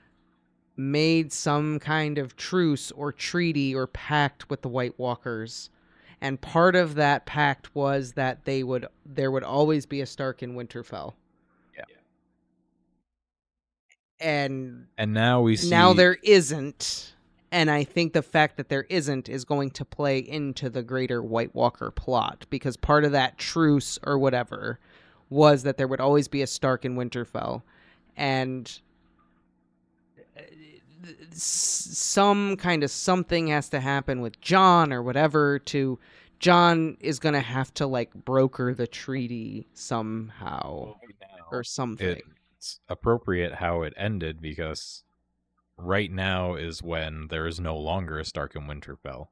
made some kind of truce or treaty or pact with the White Walkers. And part of that pact was that there would always be a Stark in Winterfell. Yeah. And now we see... Now there isn't. And I think the fact that there isn't is going to play into the greater White Walker plot, because part of that truce or whatever was that there would always be a Stark in Winterfell. And some kind of something has to happen with Jon or whatever Jon is going to have to like broker the treaty somehow or something. It's appropriate how it ended, because right now is when there is no longer a Stark in Winterfell.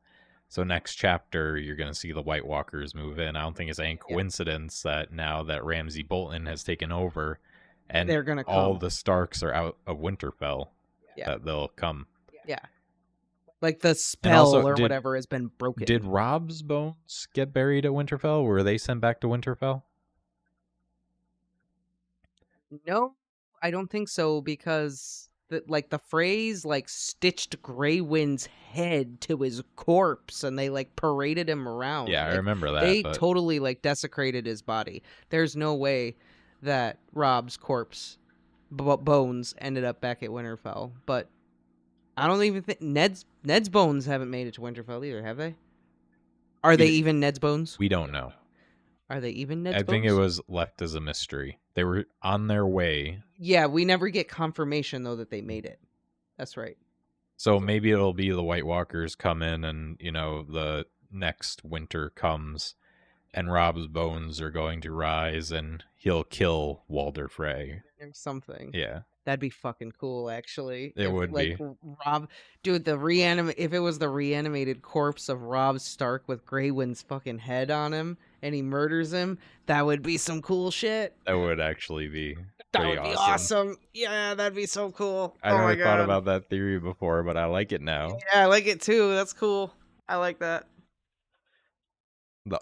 So next chapter, you're going to see the White Walkers move in. I don't think it's any coincidence that now that Ramsay Bolton has taken over and they're gonna come. All the Starks are out of Winterfell, that they'll come. Yeah. Like the And also, spell or whatever has been broken. did Rob's bones get buried at Winterfell? Were they sent back to Winterfell? No, I don't think so, because the phrase like stitched Grey Wind's head to his corpse and they like paraded him around. Yeah, I Like remember that, they but totally like desecrated his body. There's no way that Rob's corpse bones ended up back at Winterfell, but I don't even think Ned's bones haven't made it to Winterfell either, have they? Are they even Ned's bones? we don't know. Are they even I Ned's think it bones? was left as a mystery. They were on their way, Yeah, we never get confirmation though that they made it. That's right. so maybe it'll be the White Walkers come in, and the next winter comes, and Rob's bones are going to rise, and he'll kill Walder Frey. Or something. Yeah, That'd be fucking cool, actually. it If would like be. Rob, dude, if it was the reanimated corpse of Rob Stark with Grey Wind's fucking head on him, and he murders him, that would be some cool shit. That would actually be That pretty would be awesome. awesome. Yeah, that'd be so cool. I Oh my never thought god. about that theory before, but I like it now. Yeah, I like it too. That's cool. I like that.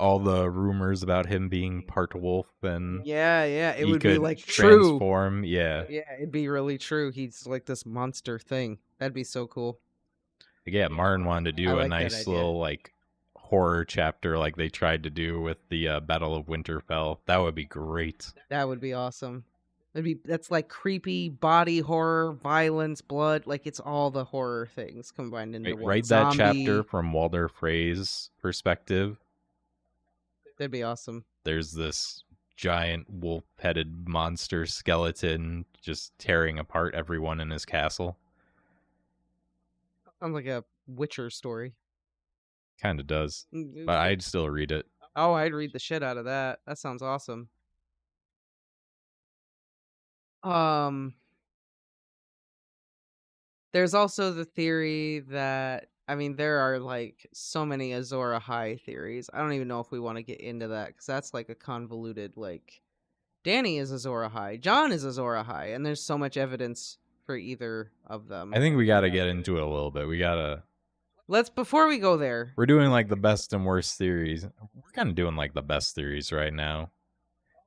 All the rumors about him being part wolf, and Yeah, it he would be could like true. transform. Yeah. Yeah, it'd be really true. He's like this monster thing. That'd be so cool. Yeah, Martin wanted to I do a like that nice idea. little like horror chapter like they tried to do with the Battle of Winterfell. That would be great. That would be awesome. That's like creepy body horror, violence, blood. Like it's all the horror things combined into one. Write that chapter from Walder Frey's perspective. That'd be awesome. There's this giant wolf-headed monster skeleton just tearing apart everyone in his castle. Sounds like a Witcher story. Kind of does, but I'd still read it. Oh, I'd read the shit out of that. That sounds awesome. There's also the theory that, I mean, there are like so many Azor Ahai theories. I don't even know if we want to get into that because that's like a convoluted, like, Dany is Azor Ahai, Jon is Azor Ahai, and there's so much evidence for either of them. I think we got to get into it a little bit. Before we go there. We're doing like the best and worst theories. We're kind of doing like the best theories right now.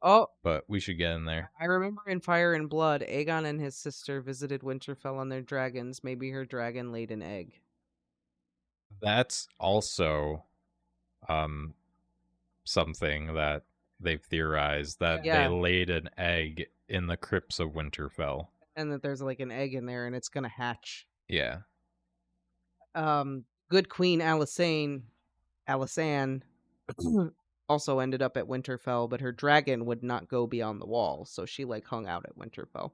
Oh, but we should get in there. I remember in Fire and Blood, Aegon and his sister visited Winterfell on their dragons. Maybe her dragon laid an egg. That's also something that they've theorized, that they laid an egg in the crypts of Winterfell. And that there's like an egg in there and it's going to hatch. Yeah. Good Queen Alysanne also ended up at Winterfell, but her dragon would not go beyond the wall, so she like hung out at Winterfell.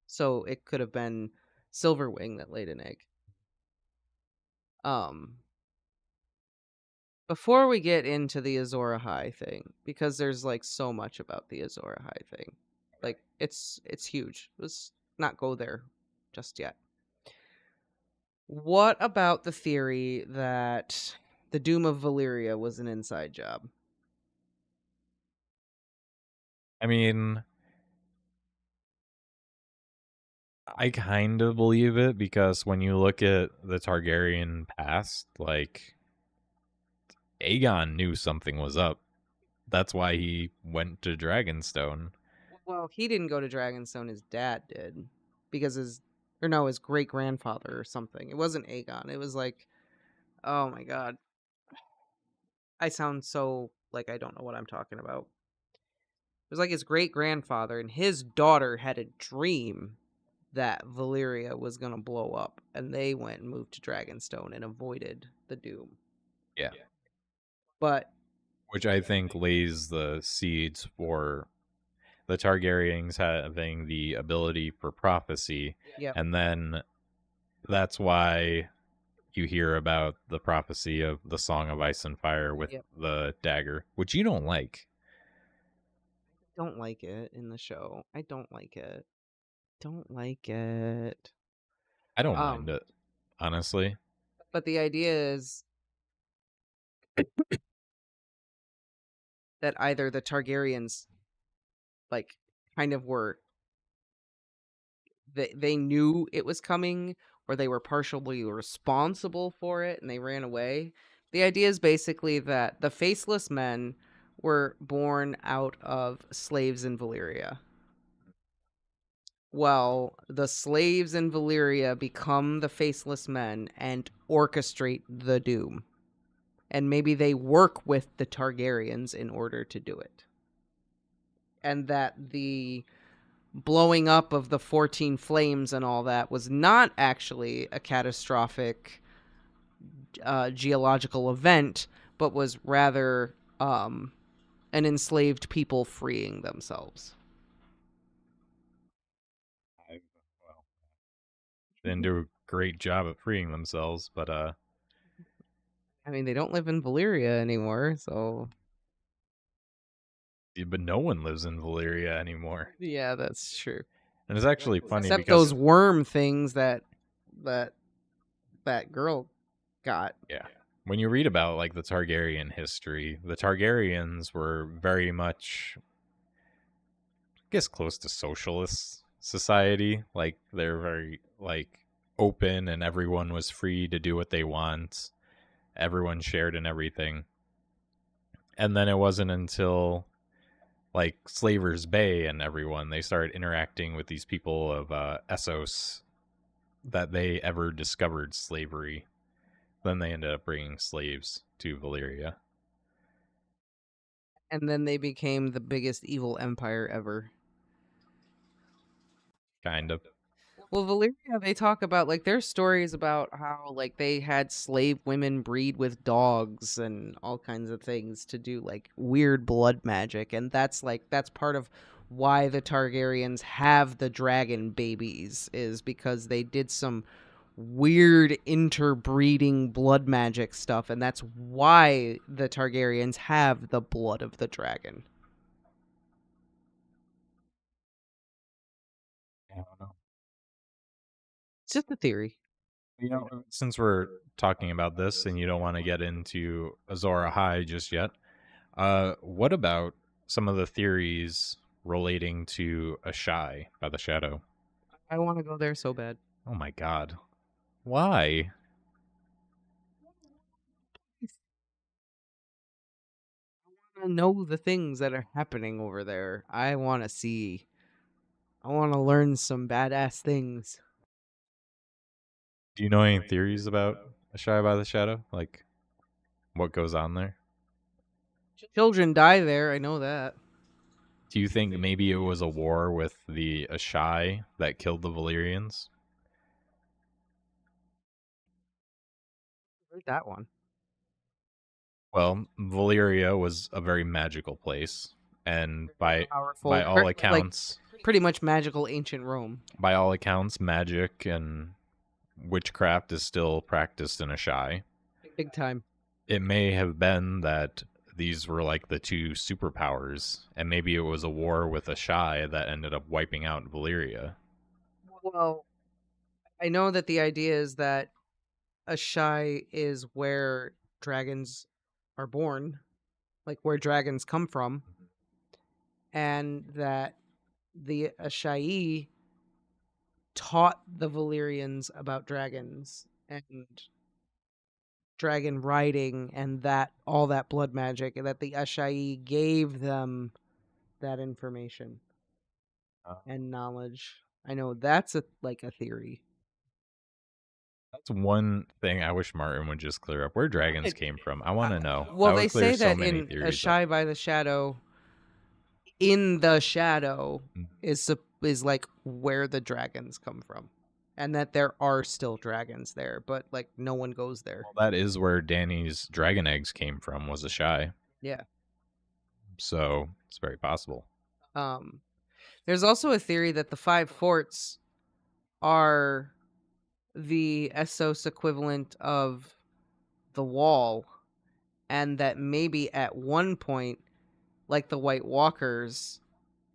So it could have been Silverwing that laid an egg. Before we get into the Azor Ahai thing, because there's like so much about the Azor Ahai thing, like it's huge. Let's not go there just yet. What about the theory that the Doom of Valyria was an inside job? I mean, I kind of believe it, because when you look at the Targaryen past, like, Aegon knew something was up. That's why he went to Dragonstone. Well, he didn't go to Dragonstone, his dad did. Because his great-grandfather or something. It wasn't Aegon. It was like, oh my god. I sound so like I don't know what I'm talking about. It was like his great-grandfather, and his daughter had a dream that Valyria was going to blow up, and they went and moved to Dragonstone and avoided the doom. Yeah. But which I think lays the seeds for the Targaryens having the ability for prophecy. Yep. And then that's why you hear about the prophecy of the Song of Ice and Fire with the dagger, which you don't like. I don't like it in the show. I don't like it. Don't like it. I don't mind it, honestly. But the idea is that either the Targaryens like kind of were they knew it was coming, or they were partially responsible for it and they ran away. The idea is basically that the faceless men were born out of slaves in Valyria. Well, the slaves in Valyria become the faceless men and orchestrate the doom. And maybe they work with the Targaryens in order to do it. And that the blowing up of the 14 flames and all that was not actually a catastrophic geological event, but was rather an enslaved people freeing themselves. Well, they didn't do a great job at freeing themselves, but I mean, they don't live in Valyria anymore, so but no one lives in Valyria anymore. yeah, that's true. And it's actually funny Except because those worm things that girl got. yeah, when you read about like the Targaryen history, the Targaryens were very much, I guess, close to socialist society. Like they're very like open, and everyone was free to do what they want. Everyone shared in everything. And then it wasn't until like Slaver's Bay and everyone they started interacting with these people of Essos that they ever discovered slavery. Then they ended up bringing slaves to Valyria. And then they became the biggest evil empire ever. Kind of. Well, Valyria, they talk about like there's stories about how like they had slave women breed with dogs and all kinds of things to do like weird blood magic, and that's part of why the Targaryens have the dragon babies is because they did some weird interbreeding blood magic stuff, and that's why the Targaryens have the blood of the dragon. I don't know. It's just a theory. You know, since we're talking about this and you don't want to get into Azor Ahai just yet, what about some of the theories relating to Ashai by the Shadow? I want to go there so bad. Oh my god. Why? I want to know the things that are happening over there. I want to see. I want to learn some badass things. Do you know any theories about Ashai by the Shadow? Like, what goes on there? Children die there. I know that. Do you think maybe it was a war with the Ashai that killed the Valyrians? Heard that one. Well, Valyria was a very magical place, and Powerful. by all Like accounts, pretty much magical ancient Rome. magic and witchcraft is still practiced in Ashai. Big time. It may have been that these were like the two superpowers, and maybe it was a war with Ashai that ended up wiping out Valyria. Well, I know that the idea is that Ashai is where dragons are born, like where dragons come from, and that the Ashai taught the Valyrians about dragons and dragon riding and that all that blood magic, and that the Ashai gave them that information and knowledge. I know that's a theory. That's one thing I wish Martin would just clear up where dragons came from. I want to know. Well, That would they clear say so that many in theories up. Ashai by the Shadow, in the shadow Mm. is like where the dragons come from, and that there are still dragons there, but like no one goes there. Well, that is where Danny's dragon eggs came from, was Ashai. Yeah. So it's very possible. There's also a theory that the five forts are the Essos equivalent of the wall, and that maybe at one point, like the White Walkers,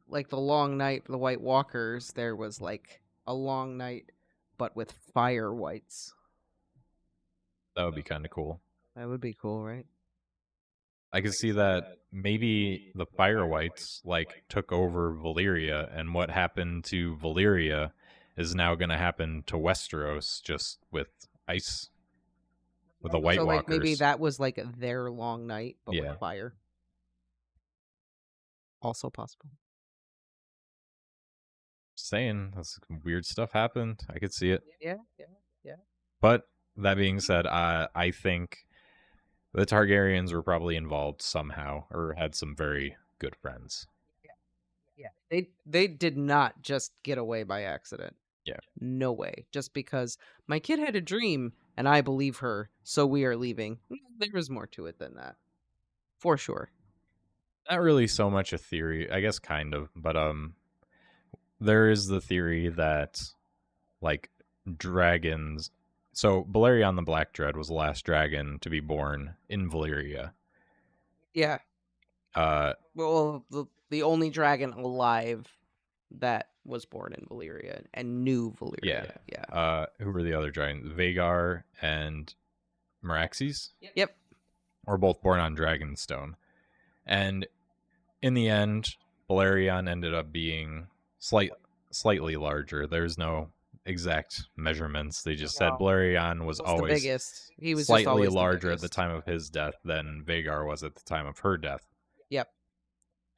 like the long night, the White Walkers, there was like a long night, but with fire whites. That would be kind of cool. That would be cool, right? I could see that maybe the Fire Whites like took over Valyria, and what happened to Valyria is now going to happen to Westeros just with ice, with the White So like maybe Walkers. that was like their long night, but with Yeah. fire. Also possible. Saying that's weird stuff happened. I could see it. Yeah, yeah, yeah. But that being said, I think the Targaryens were probably involved somehow or had some very good friends. Yeah. They did not just get away by accident. Yeah. No way. Just because my kid had a dream and I believe her, so we are leaving. There was more to it than that. For sure. Not really so much a theory, I guess kind of, but there is the theory that like dragons. So Balerion the Black Dread was the last dragon to be born in Valyria. Yeah. Uh, Well, the only dragon alive that was born in Valyria and knew yeah. Valyria. Yeah. Who were the other dragons? Vagar and Meraxes, Yep. were both born on Dragonstone, and in the end, Balerion ended up being slightly larger. There's no exact measurements. They just said No. Balerion was Was the always biggest. He was just slightly always the larger at the biggest. time of his death than Vagar was at the time of her death. Yep.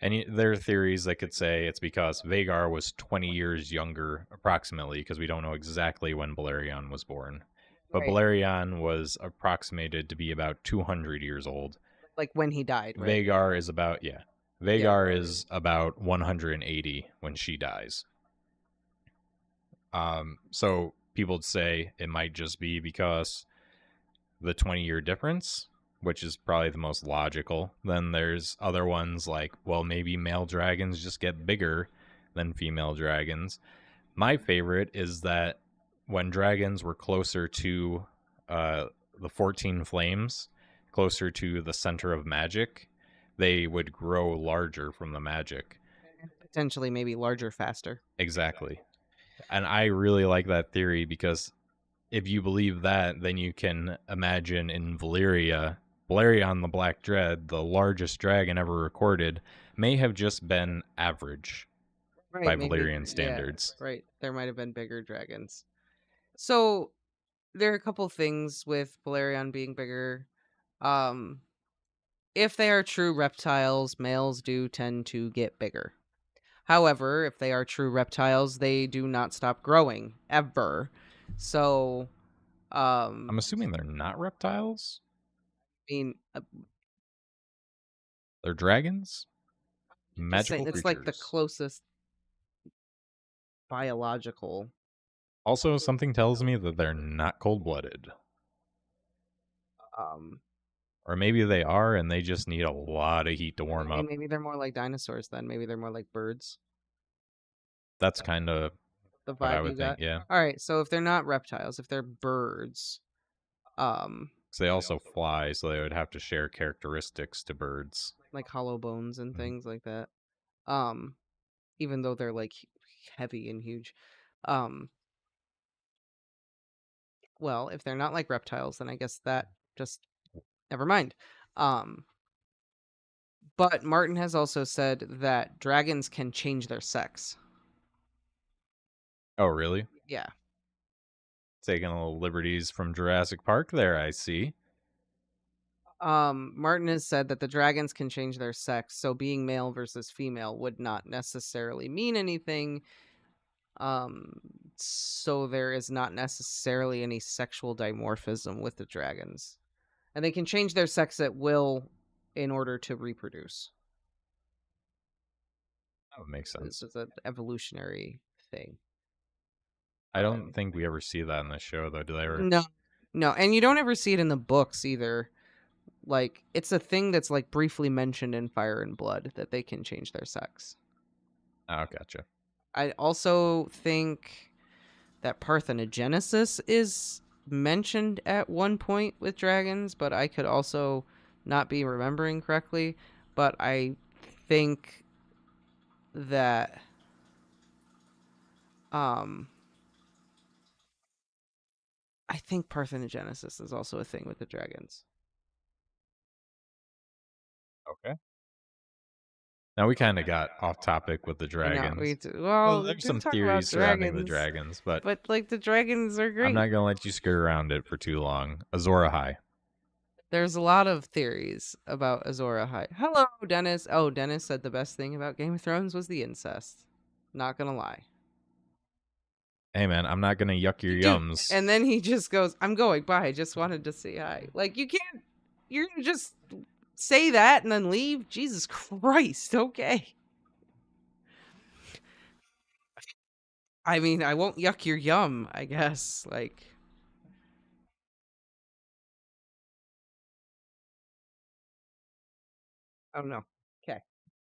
And there are theories that could say it's because Vagar was 20 years younger, approximately, because we don't know exactly when Balerion was born. But Right. Balerion was approximated to be about 200 years old. Like when he died, right? Vagar is about, yeah. Vagar is about 180 when she dies. So people would say it might just be because the 20-year difference, which is probably the most logical. Then there's other ones like, well, maybe male dragons just get bigger than female dragons. My favorite is that when dragons were closer to the 14 flames, closer to the center of magic, they would grow larger from the magic. Potentially maybe larger, faster. Exactly. And I really like that theory because if you believe that, then you can imagine in Valyria, Balerion the Black Dread, the largest dragon ever recorded, may have just been average Right, by maybe. Valyrian Yeah, standards. right. There might have been bigger dragons. So there are a couple things with Balerion being bigger. Um, if they are true reptiles, males do tend to get bigger. However, if they are true reptiles, they do not stop growing ever. So, I'm assuming they're not reptiles. I mean, They're dragons, just saying, magical it's like the creatures. closest biological. Also, something tells me that they're not cold-blooded. Um, Or maybe they are and they just need a lot of heat to warm up. maybe they're more like dinosaurs then. Maybe they're more like birds. That's kind of The what I vibe you would think, got. yeah. All right, so if they're not reptiles, if they're birds, um, Because they also fly, so they would have to share characteristics to birds. like hollow bones and Mhm. things like that. Um, even though they're like heavy and huge. Um, well, if they're not like reptiles, then I guess that just never mind. Um, but Martin has also said that dragons can change their sex. Oh, really? Yeah. Taking a little liberties from Jurassic Park there, I see. Martin has said that the dragons can change their sex, so being male versus female would not necessarily mean anything. Um, so there is not necessarily any sexual dimorphism with the dragons. And they can change their sex at will in order to reproduce. That would make This sense. is an evolutionary thing. I don't think we ever see that in the show, though. Do they ever? No. No, and you don't ever see it in the books either. Like, it's a thing that's like briefly mentioned in Fire and Blood that they can change their sex. Oh, gotcha. I also think that parthenogenesis is mentioned at one point with dragons, but I could also not be remembering correctly. But think that um I think parthenogenesis is also a thing with the dragons. Okay. Now we kind of got off topic with the I know. dragons. Well, Well, we there's did some talk theories about surrounding the dragons, dragons, but like the dragons are I'm great. not gonna let you skirt around it for too long. Azor Ahai. There's a lot of theories about Azor Ahai. Hello, Dennis. Oh, Dennis said the best thing about Game of Thrones was the incest. Not gonna lie. Hey man, I'm not gonna yuck your Dude, yums. and then he just goes, "I'm going. Bye. I just wanted to say hi." Like, you can't. You're gonna just say that and then leave? Jesus Christ. Okay. I mean, I won't yuck your yum, I guess. Like, I don't know. Okay.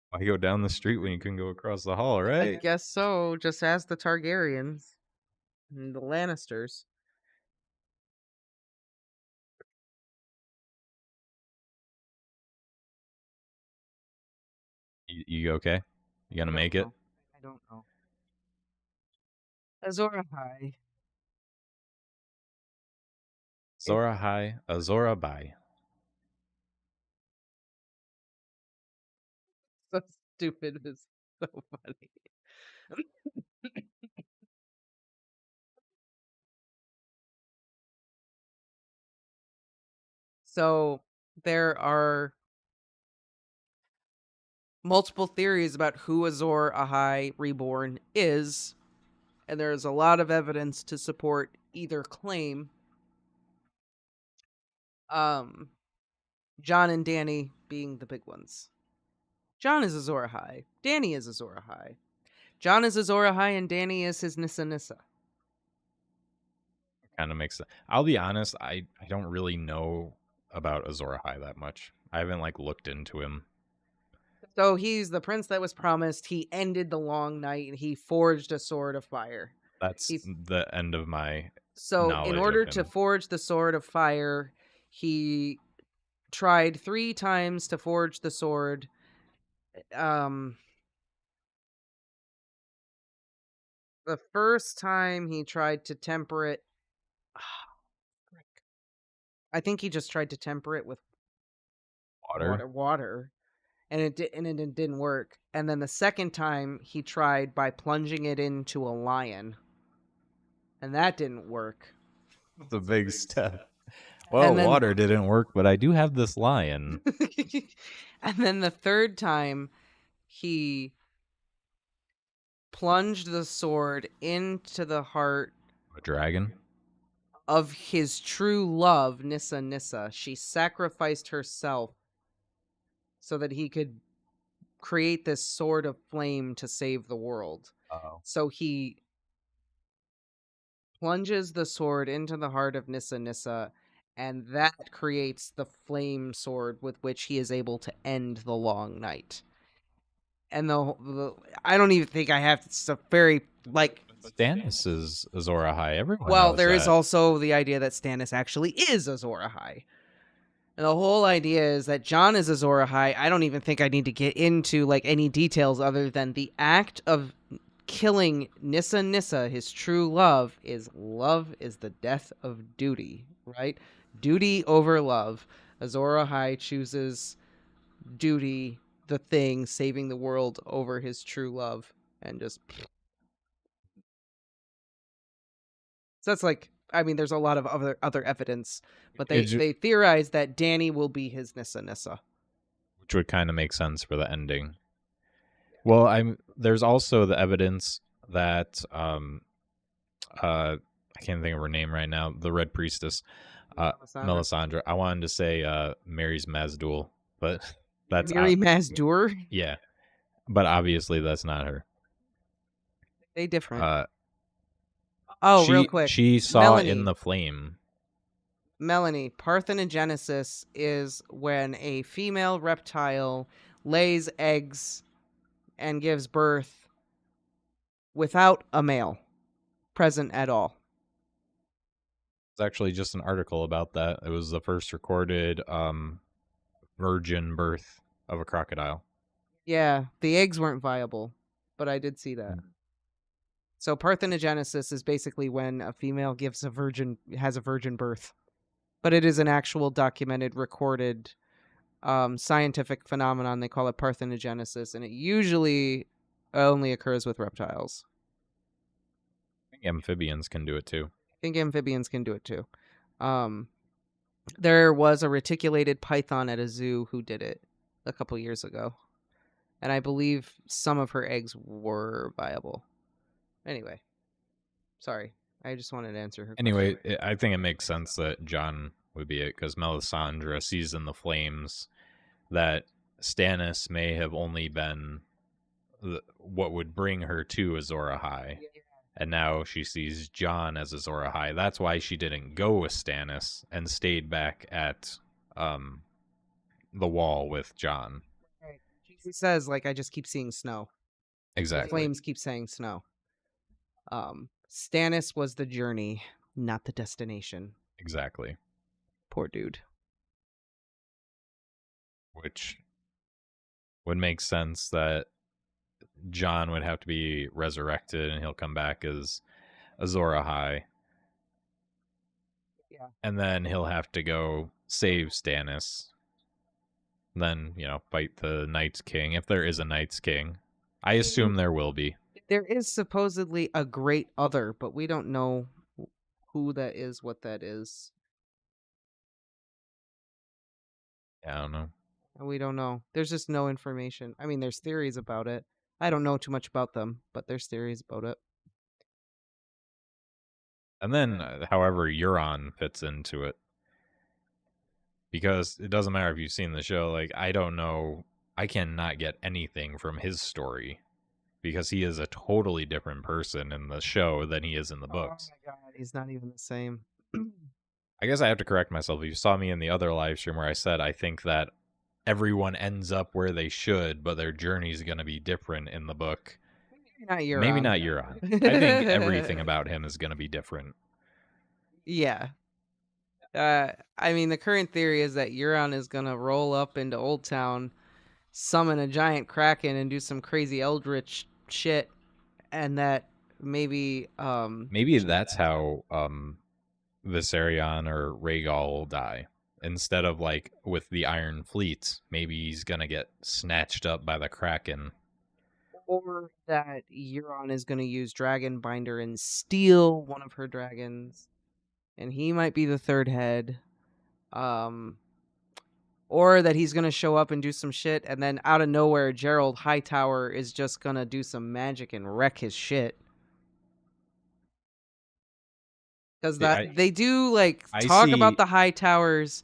Why go down the street when you can go across the hall, I right? guess so. Just ask the Targaryens and the Lannisters. You okay? You gonna make it? I don't know. Azor Ahai. Azor Ahai, Azor Ahai. So stupid. It's so funny. So there are multiple theories about who Azor Ahai Reborn is, and there's a lot of evidence to support either claim. Jon and Dany being the big ones. Jon is Azor Ahai. Dany is Azor Ahai. Jon is Azor Ahai, and Dany is his Nissa Nissa. Kind of makes sense. I'll be honest, I don't really know about Azor Ahai that much. I haven't like looked into him. So he's the prince that was promised. He ended the long night and he forged a sword of fire. That's the end of my So in knowledge order of to him. forge the sword of fire, he tried 3 times to forge the sword. The first time he tried to temper it, I think he just tried to temper it with water, and it didn't work. And then the second time he tried by plunging it into a lion, and that didn't work. It's a big step. Well, then, water didn't work, but I do have this lion. And then the third time he plunged the sword into the heart A dragon? of his true love, Nissa Nissa. She sacrificed herself so that he could create this sword of flame to save the world. Oh. So he plunges the sword into the heart of Nissa Nissa, and that creates the flame sword with which he is able to end the long night. And I don't even think I have. It's a very like Stannis is Azor Ahai. Everyone well, knows there is that. also the idea that Stannis actually is Azor Ahai. And the whole idea is that Jon is Azor Ahai. I don't even think I need to get into like any details other than the act of killing Nissa Nissa, his true love is the death of duty, right? Duty over love. Azor Ahai chooses duty, the thing, saving the world over his true love, and just. So that's like, I mean, there's a lot of other evidence, but they theorize that Dany will be his Nissa Nissa, which would kind of make sense for the ending. Well, there's also the evidence that I can't think of her name right now. The Red Priestess, Melisandre. I wanted to say Mary's Mazdul, but that's Mary Mazdur. Yeah, but obviously that's not her. They different. Real quick. She saw in the flame. Melanie, parthenogenesis is when a female reptile lays eggs and gives birth without a male present at all. It's actually just an article about that. It was the first recorded virgin birth of a crocodile. Yeah, the eggs weren't viable, but I did see that. So parthenogenesis is basically when a female has a virgin birth. But it is an actual documented, recorded scientific phenomenon. They call it parthenogenesis, and it usually only occurs with reptiles. I think amphibians can do it too. I think amphibians can do it too. There was a reticulated python at a zoo who did it a couple years ago, and I believe some of her eggs were viable. Anyway, sorry, I just wanted to answer her Anyway, question. I think it makes sense that John would be it because Melisandre sees in the flames that Stannis may have only been what would bring her to Azor Ahai. And now she sees John as Azor Ahai. That's why she didn't go with Stannis and stayed back at the wall with John. Right. She says, like, I just keep seeing snow. The Exactly. flames keep saying snow. Stannis was the journey, not the destination. Exactly. Poor dude. Which would make sense that John would have to be resurrected and he'll come back as Azor Ahai. Yeah. And then he'll have to go save Stannis. Then, fight the Night's King, if there is a Night's King. I assume there will be. There is supposedly a great other, but we don't know who that is, what that is. Yeah, I don't know. We don't know. There's just no information. I mean, there's theories about it. I don't know too much about them, but there's theories about it. And then, however, Euron fits into it. Because it doesn't matter if you've seen the show. Like, I don't know. I cannot get anything from his story. Because he is a totally different person in the show than he is in the books. Oh my god, he's not even the same. I guess I have to correct myself. You saw me in the other live stream where I said I think that everyone ends up where they should, but their journey is going to be different in the book. Maybe not Euron. I think everything about him is going to be different. Yeah. I mean, the current theory is that Euron is going to roll up into Old Town, summon a giant kraken, and do some crazy eldritch shit, and that maybe that's how Viserion or Rhaegal will die. Instead of like with the Iron Fleet, maybe he's gonna get snatched up by the Kraken. Or that Euron is going to use Dragonbinder and steal one of her dragons, and he might be the third head. Or that he's going to show up and do some shit, and then out of nowhere, Gerald Hightower is just going to do some magic and wreck his shit. Because they do, like, talk about the Hightowers,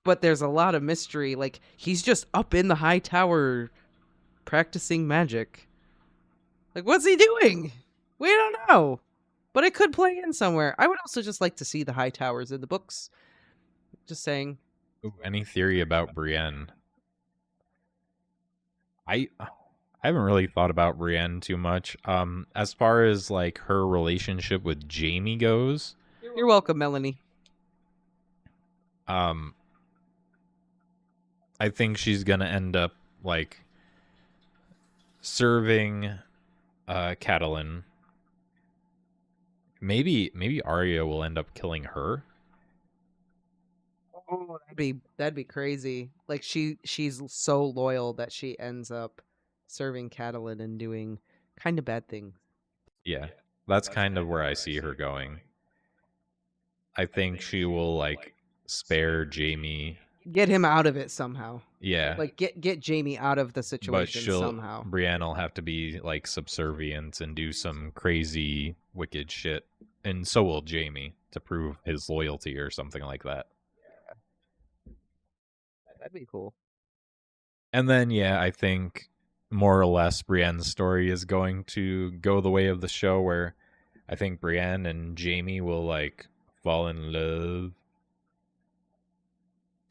but there's a lot of mystery. Like, he's just up in the high tower practicing magic. Like, what's he doing? We don't know. But it could play in somewhere. I would also just like to see the Hightowers in the books. Just saying. Ooh, any theory about Brienne? I haven't really thought about Brienne too much. As far as like her relationship with Jaime goes. You're welcome, Melanie. I think she's gonna end up like serving Catelyn. Maybe Arya will end up killing her. Oh, that'd be crazy. Like she's so loyal that she ends up serving Catelyn and doing kind of bad things. Yeah, that's kind of where I see her going. I think she will like spare Jaime. Get him out of it somehow. Yeah. Like get Jaime out of the situation somehow. Brienne will have to be like subservient and do some crazy wicked shit. And so will Jaime to prove his loyalty or something like that. Yeah. That'd be cool. And then I think more or less Brienne's story is going to go the way of the show where I think Brienne and Jaime will like fall in love.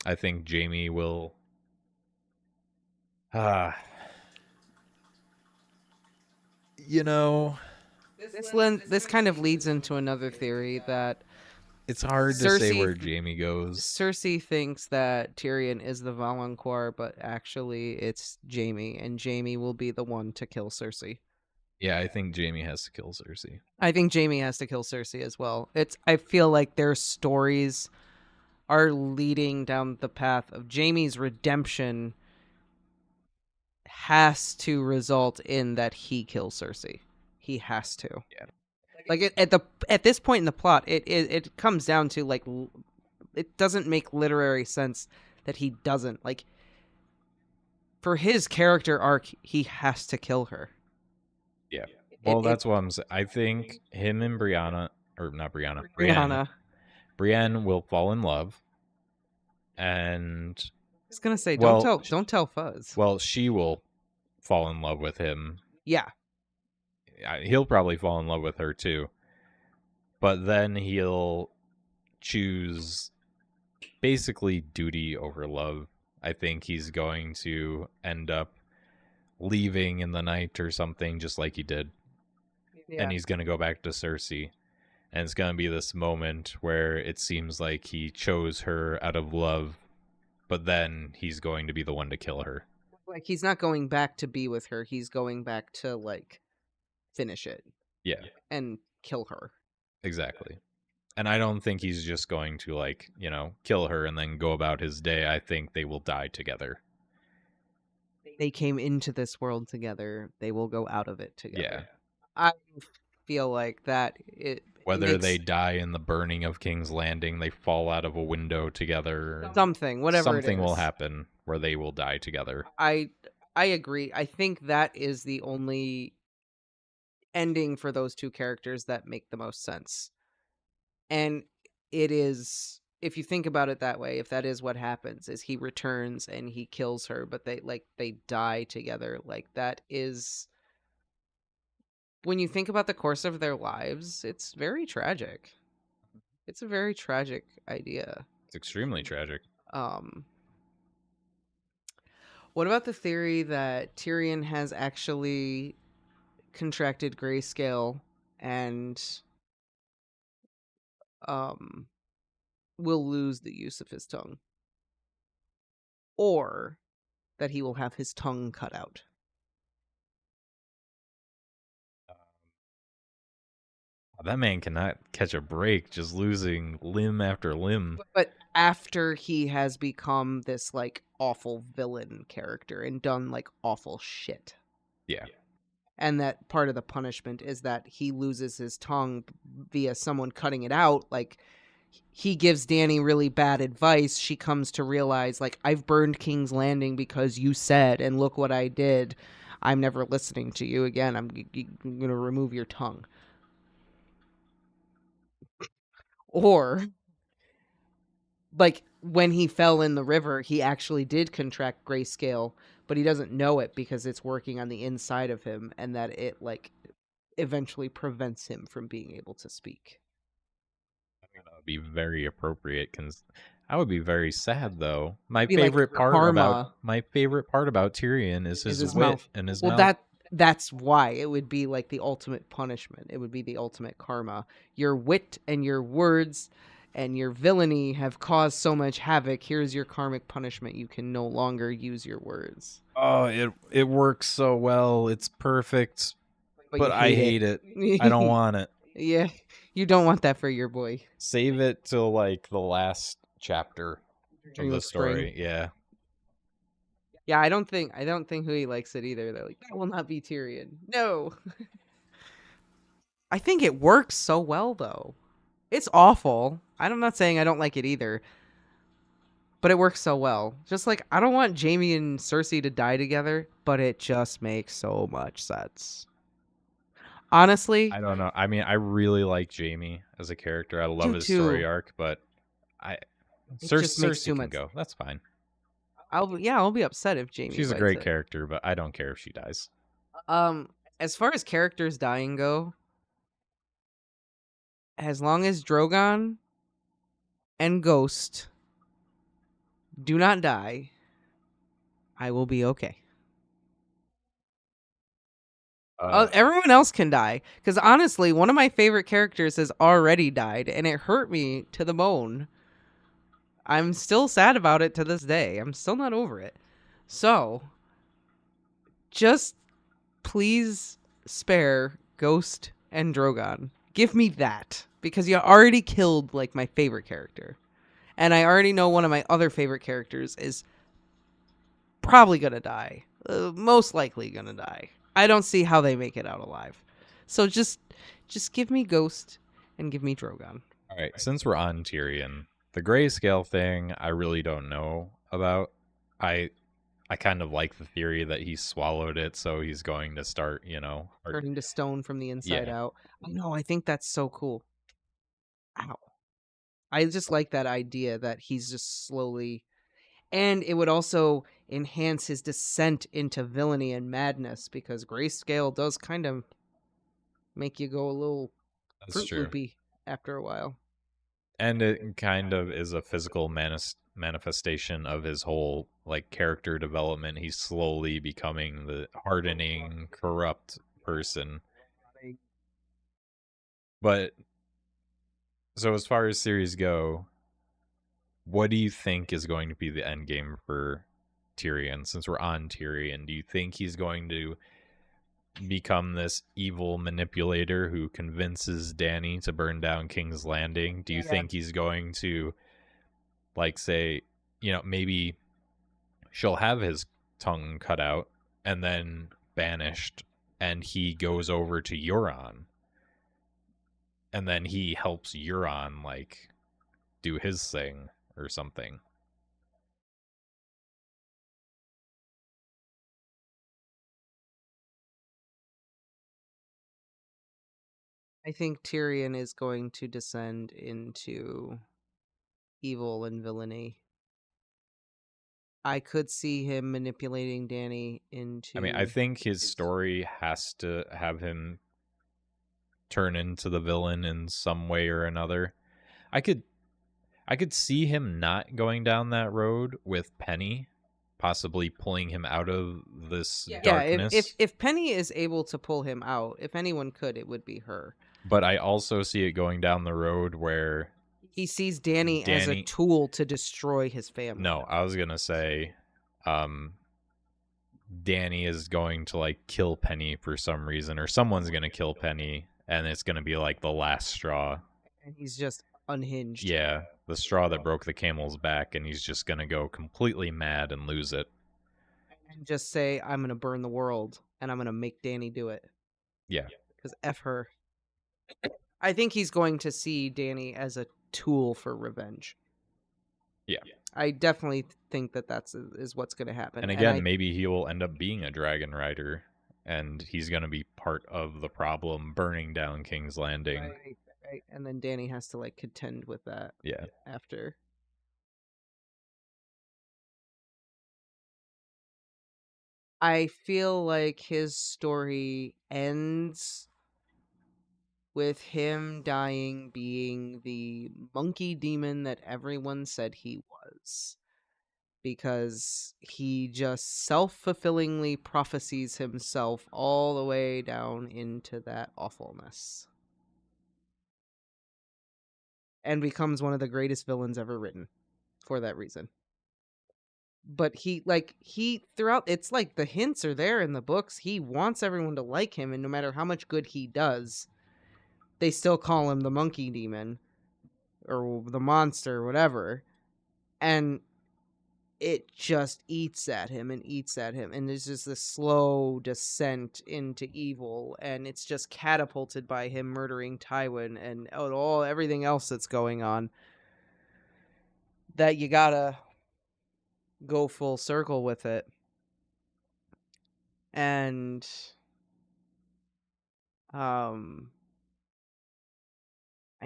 I think Jaime will this kind of leads into another theory that it's hard to say where Jaime goes. Cersei thinks that Tyrion is the Valonqor, but actually it's Jaime, and Jaime will be the one to kill Cersei. Yeah, I think Jaime has to kill Cersei. I think Jaime has to kill Cersei as well. I feel like their stories are leading down the path of Jaime's redemption has to result in that he kills Cersei. He has to. Yeah. Like at this point in the plot, it comes down to like it doesn't make literary sense that he doesn't, like, for his character arc, he has to kill her. Yeah. Well, that's what I'm saying. I think him and Brienne will fall in love, and I was gonna say, well, don't tell Fuzz. Well, she will fall in love with him. Yeah. He'll probably fall in love with her too. But then he'll choose basically duty over love. I think he's going to end up leaving in the night or something, just like he did. Yeah. And he's going to go back to Cersei. And it's going to be this moment where it seems like he chose her out of love, but then he's going to be the one to kill her. Like, he's not going back to be with her. He's going back to, like, finish it. Yeah. And kill her. Exactly. And I don't think he's just going to, like, you know, kill her and then go about his day. I think they will die together. They came into this world together. They will go out of it together. Yeah. I feel like that whether they die in the burning of King's Landing, they fall out of a window together. Something will happen where they will die together. I agree. I think that is the only ending for those two characters that make the most sense. And it is, if you think about it that way, if that is what happens, is he returns and he kills her, but they die together. Like, that is, when you think about the course of their lives, it's very tragic. It's a very tragic idea. It's extremely tragic. What about the theory that Tyrion has actually contracted grayscale and will lose the use of his tongue, or that he will have his tongue cut out? That man cannot catch a break, just losing limb after limb. But after he has become this, like, awful villain character and done, like, awful shit. Yeah. And that part of the punishment is that he loses his tongue via someone cutting it out. Like, he gives Dany really bad advice. She comes to realize, like, I've burned King's Landing because you said, and look what I did. I'm never listening to you again. I'm going to remove your tongue. Or, like, when he fell in the river, he actually did contract grayscale, but he doesn't know it because it's working on the inside of him, and that it, like, eventually prevents him from being able to speak. That would be very appropriate, because I would be very sad, though. My favorite part about Tyrion is his wit mouth. And his mouth. That's why it would be like the ultimate punishment. It would be the ultimate karma. Your wit and your words and your villainy have caused so much havoc. Here's your karmic punishment. You can no longer use your words. Oh, it works so well. It's perfect. But I hate it. I don't want it. Yeah, you don't want that for your boy. Save it till, like, the last chapter of the story. Yeah. Yeah, I don't think who he likes it either. They're like, that will not be Tyrion. No. I think it works so well, though. It's awful. I'm not saying I don't like it either. But it works so well. Just like, I don't want Jaime and Cersei to die together, but it just makes so much sense. Honestly, I don't know. I mean, I really like Jaime as a character. I love his story arc, but Cersei can go. That's fine. I'll be upset if Jaime. She's a great character, but I don't care if she dies. As far as characters dying go, as long as Drogon and Ghost do not die, I will be okay. Everyone else can die, because honestly, one of my favorite characters has already died, and it hurt me to the bone. I'm still sad about it to this day. I'm still not over it. So, just please spare Ghost and Drogon. Give me that, because you already killed, like, my favorite character. And I already know one of my other favorite characters is probably gonna die. Most likely gonna die. I don't see how they make it out alive. So just give me Ghost and give me Drogon. All right, since we're on Tyrion, the grayscale thing I really don't know about. I I kind of like the theory that he swallowed it, so he's going to start, Turning to stone from the inside yeah, out. I know, I think that's so cool. Ow. I just like that idea that he's just slowly, and it would also enhance his descent into villainy and madness because grayscale does kind of make you go a little that's Fruit true. Loopy after a while. And it kind of is a physical manifestation of his whole like character development. He's slowly becoming the hardening, corrupt person. But so as far as series go, what do you think is going to be the end game for Tyrion? Since we're on Tyrion, do you think he's going to become this evil manipulator who convinces Dany to burn down King's Landing? Do you Yeah. think he's going to like say, maybe she'll have his tongue cut out and then banished and he goes over to Euron and then he helps Euron like do his thing or something? I think Tyrion is going to descend into evil and villainy. I could see him manipulating Dany I mean, I into think his story has to have him turn into the villain in some way or another. I could I could see him not going down that road with Penny, possibly pulling him out of this yeah, if, darkness. if Penny is able to pull him out, if anyone could, it would be her. But I also see it going down the road where He sees Dany as a Dany. tool to destroy his family. No, I was gonna say, um, Dany is going to like kill Penny for some reason, or someone's gonna kill Penny, and it's gonna be like the last straw. And he's just unhinged. Yeah, the straw that broke the camel's back, and he's just gonna go completely mad and lose it. And just say, I'm going to burn the world and I'm going to make Dany do it. Yeah, Because F her. I think he's going to see Dany as a tool for revenge. yeah. I definitely think that is what's going to happen. And again, maybe he will end up being a dragon rider, and he's gonna be part of the problem, burning down King's Landing. Right. And then Dany has to like contend with that. Yeah. After. I feel like his story ends with him dying being the monkey demon that everyone said he was. Because he just self-fulfillingly prophesies himself all the way down into that awfulness. And becomes one of the greatest villains ever written for that reason. But he throughout, it's like the hints are there in the books. He wants everyone to like him, and no matter how much good he does, they still call him the monkey demon or the monster, whatever. And it just eats at him and eats at him, and there's just this slow descent into evil, and it's just catapulted by him murdering Tywin and all everything else that's going on, that you gotta go full circle with it. And I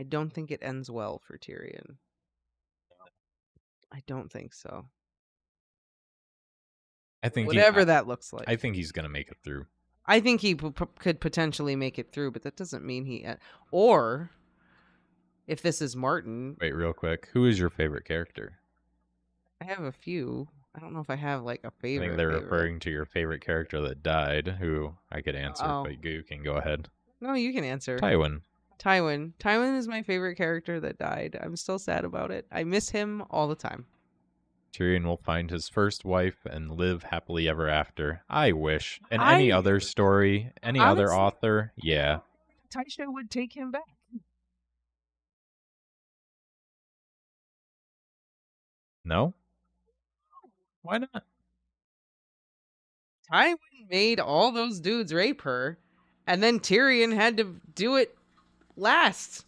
don't think it ends well for Tyrion. I don't think so. I think Whatever that looks like. I think he's gonna make it through. I think he could potentially make it through, but that doesn't mean he. Or if this is Martin, Wait, real quick, who is your favorite character? I have a few. I don't know if I have like a I favorite. think they're referring to your favorite character that died, who I could answer, Oh. but you can go ahead. No, you can answer. Tywin. Tywin is my favorite character that died. I'm still sad about it. I miss him all the time. Tyrion will find his first wife and live happily ever after. I wish. In any other story, any other author, yeah. Tysha would take him back. No? Why not? Tywin made all those dudes rape her, and then Tyrion had to do it last.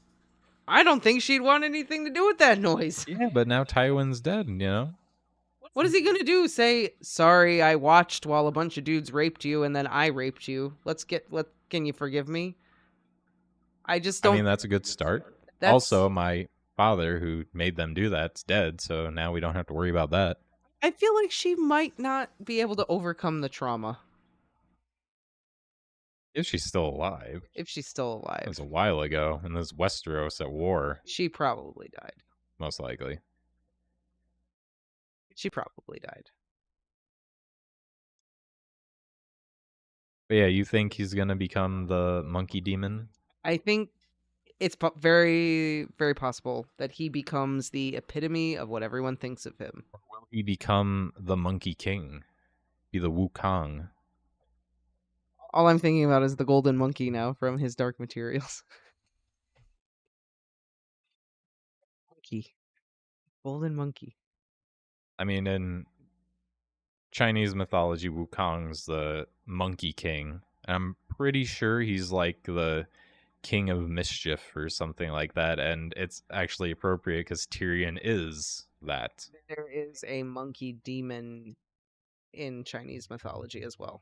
I don't think she'd want anything to do with that noise. Yeah, but now Tywin's dead, you know? What is he gonna do? Say, sorry, I watched while a bunch of dudes raped you and then I raped you. Can you forgive me? I just I don't. mean, that's a good start. That's, Also, my father who made them do that's dead, so now we don't have to worry about that. I feel like she might not be able to overcome the trauma If she's still alive. if she's still It alive. was a while ago, and this Westeros at war, She probably died. most likely. She probably died. But yeah, you think he's gonna become the monkey demon? I think it's very, very possible that he becomes the epitome of what everyone thinks of him. Or will he become the Monkey King? Be the Wukong? All I'm thinking about is the golden monkey now from his Dark Materials. Monkey. Golden monkey. I mean, in Chinese mythology, Wukong's the Monkey King. And I'm pretty sure he's like the King of Mischief or something like that. And it's actually appropriate because Tyrion is that. There is a monkey demon in Chinese mythology as well.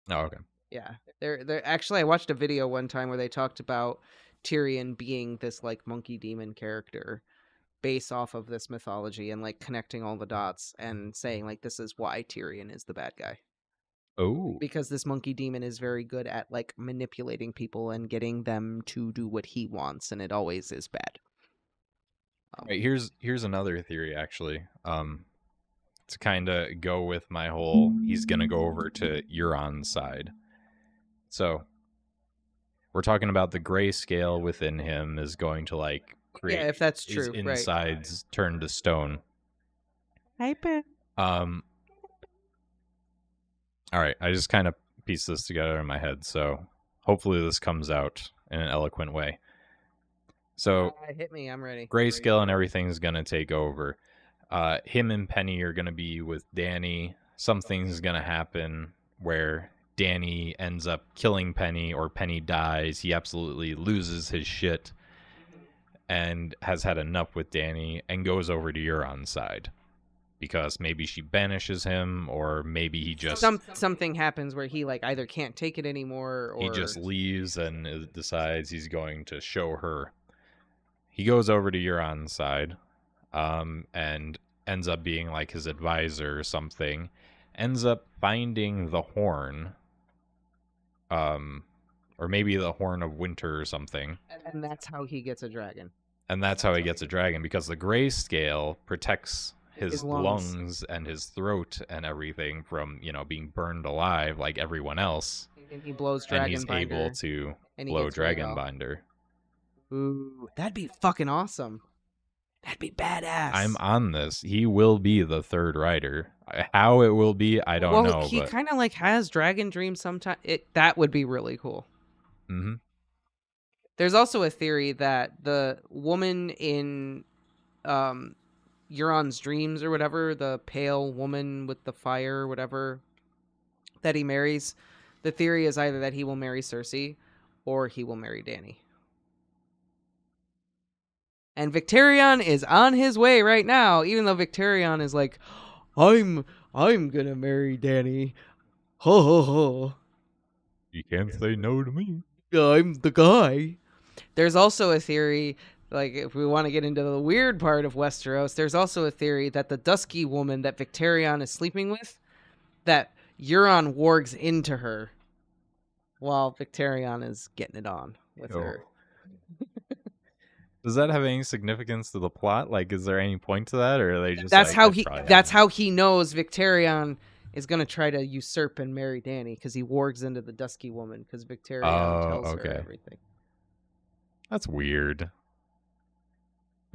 Oh, okay. Yeah. There actually I watched a video one time where they talked about Tyrion being this like monkey demon character based off of this mythology and like connecting all the dots and saying like this is why Tyrion is the bad guy. Oh. Because this monkey demon is very good at like manipulating people and getting them to do what he wants, and it always is bad. Right, here's another theory actually. To kind of go with my whole he's going to go over to Euron's side. So, we're talking about the grayscale within him is going to like create Yeah, if that's his true, right. insides turn to stone. Hyper. All right, I just kind of pieced this together in my head, so hopefully this comes out in an eloquent way. So, Hit me, I'm ready. grayscale and everything is going to take over. Him and Penny are going to be with Dany. Something's going to happen where Dany ends up killing Penny or Penny dies. He absolutely loses his shit and has had enough with Dany and goes over to Euron's side. Because maybe she banishes him or maybe he just... Something happens where he like either can't take it anymore or... He just leaves and decides he's going to show her. He goes over to Euron's side. And ends up being like his advisor or something, ends up finding the horn, or maybe the horn of winter or something. And that's how he gets a dragon. And that's how he gets a dragon, because the grayscale protects his lungs. lungs and his throat and everything from, being burned alive like everyone else. And he blows dragon and he's binder, able to and he blow gets dragon Rhaegal. binder. Ooh, that'd be fucking awesome. That'd be badass. I'm on this. He will be the third rider. How it will be, I don't know. He kind of like has dragon dreams sometimes. That would be really cool. Mm-hmm. There's also a theory that the woman in Euron's dreams or whatever, the pale woman with the fire or whatever that he marries, the theory is either that he will marry Cersei or he will marry Dany. And Victarion is on his way right now, even though Victarion is like, I'm gonna marry Dany. Ho ho ho. You can't say no to me. I'm the guy. There's also a theory, like if we want to get into the weird part of Westeros, there's also a theory that the dusky woman that Victarion is sleeping with, that Euron wargs into her while Victarion is getting it on with her. Does that have any significance to the plot? Like, is there any point to that, or are they just? That's like, how he knows Victarion is gonna try to usurp and marry Dany, because he wargs into the dusky woman because Victarion tells her everything. That's weird.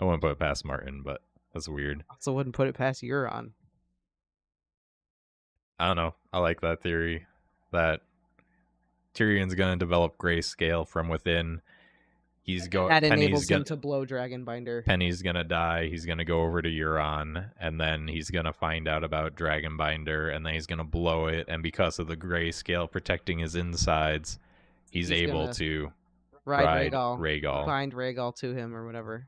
I wouldn't put it past Martin, but that's weird. Also wouldn't put it past Euron. I don't know. I like that theory that Tyrion's gonna develop grayscale from within. That Penny's enables him gonna to blow Dragonbinder. Penny's gonna die. He's gonna go over to Euron, and then he's gonna find out about Dragonbinder, and then he's gonna blow it. And because of the grayscale protecting his insides, he's able gonna to ride ride Rhaegal. Rhaegal, Bind Rhaegal to him or whatever.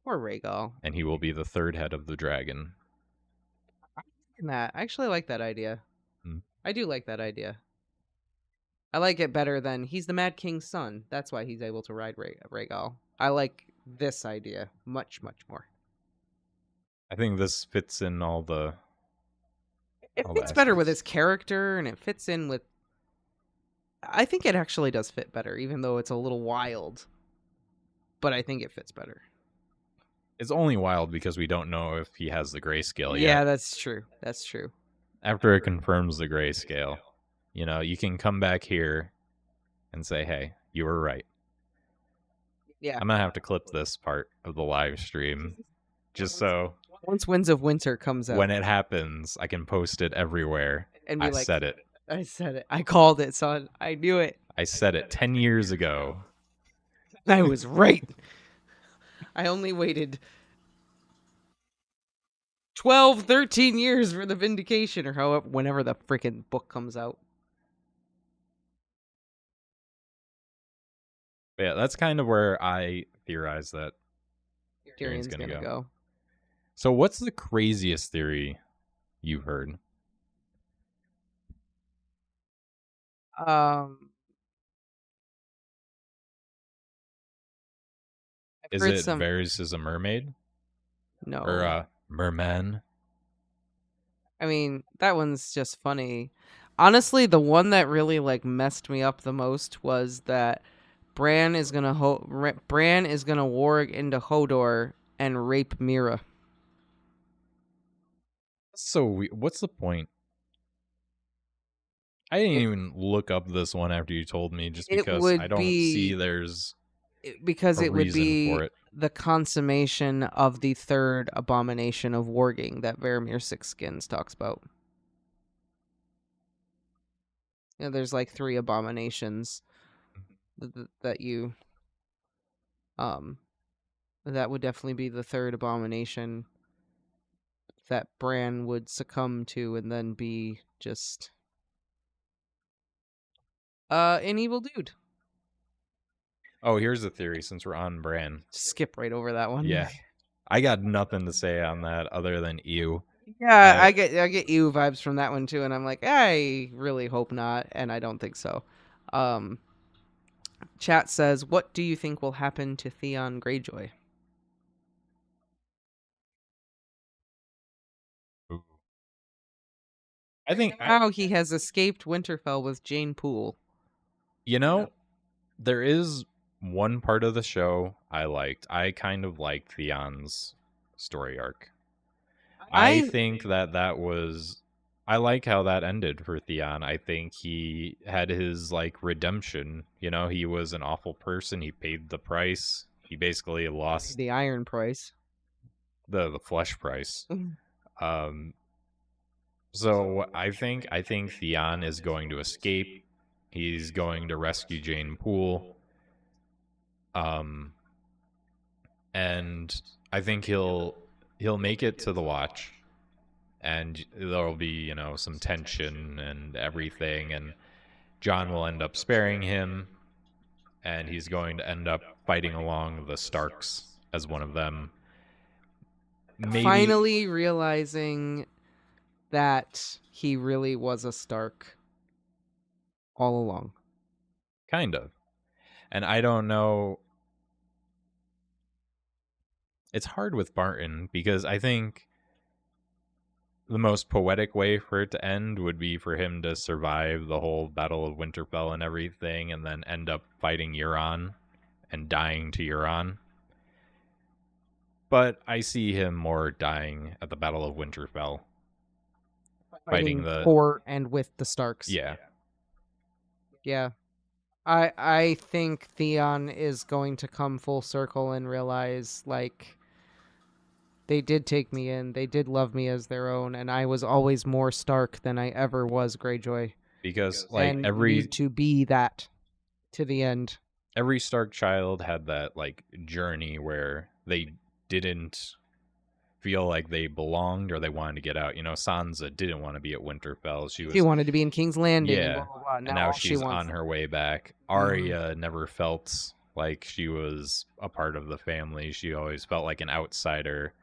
Or Rhaegal. and he will be the third head of the dragon. I actually like that idea. Hmm. I do like that idea. I like it better than he's the Mad King's son. That's why he's able to ride Rhaegal. I like this idea much, much more. I think this fits in all the. It fits better with his character, and it fits in with. I think it actually does fit better, even though it's a little wild. But I think it fits better. It's only wild because we don't know if he has the grayscale yet. Yeah, that's true. That's true. After it confirms the grayscale, you can come back here and say, hey, you were right. Yeah. I'm going to have to clip this part of the live stream just so once Winds of Winter comes out, when it happens, I can post it everywhere. And be said it. I said it. I called it, son. I knew it. I said it 10 years ago. I was right. I only waited 12, 13 years for the vindication, or however, whenever the freaking book comes out. But yeah, that's kind of where I theorize that Tyrion's gonna go. So what's the craziest theory you've heard? Is it Varys is a mermaid? No. Or a merman? I mean, that one's just funny. Honestly, the one that really messed me up the most was that Bran is gonna warg into Hodor and rape Mira. So what's the point? I didn't even look up this one after you told me, just because I don't see there's because it would be the consummation of the third abomination of warging that Varamir Sixskins talks about. There's 3 abominations that you that would definitely be the third abomination that Bran would succumb to and then be just an evil dude. Oh, here's a theory since we're on Bran. Skip right over that one. Yeah. I got nothing to say on that other than ew. Yeah, I get ew vibes from that one too, and I'm like, I really hope not, and I don't think so. Chat says, what do you think will happen to Theon Greyjoy? I think now he has escaped Winterfell with Jane Poole. There is one part of the show I liked. I kind of liked Theon's story arc. I think that was... I like how that ended for Theon. I think he had his redemption. He was an awful person. He paid the price. He basically lost the iron price, the flesh price. So I think Theon is going to escape. He's going to rescue Jane Poole. And I think he'll make it to the Watch. And there'll be, some tension and everything, and Jon will end up sparing him, and he's going to end up fighting along the Starks as one of them. Finally realizing that he really was a Stark all along. Kind of. And I don't know. It's hard with Martin, because I think the most poetic way for it to end would be for him to survive the whole Battle of Winterfell and everything, and then end up fighting Euron and dying to Euron. But I see him more dying at the Battle of Winterfell. Fighting for and with the Starks. Yeah. Yeah. I think Theon is going to come full circle and realize, they did take me in. They did love me as their own, and I was always more Stark than I ever was Greyjoy. Because need to be that to the end. every Stark child had that like journey where they didn't feel like they belonged or they wanted to get out. Sansa didn't want to be at Winterfell. She She was, wanted to be in King's Landing and yeah, blah blah blah. and Now now all she she's wants. on her way back. Mhm. Arya never felt like she was a part of the family. She always felt like an outsider.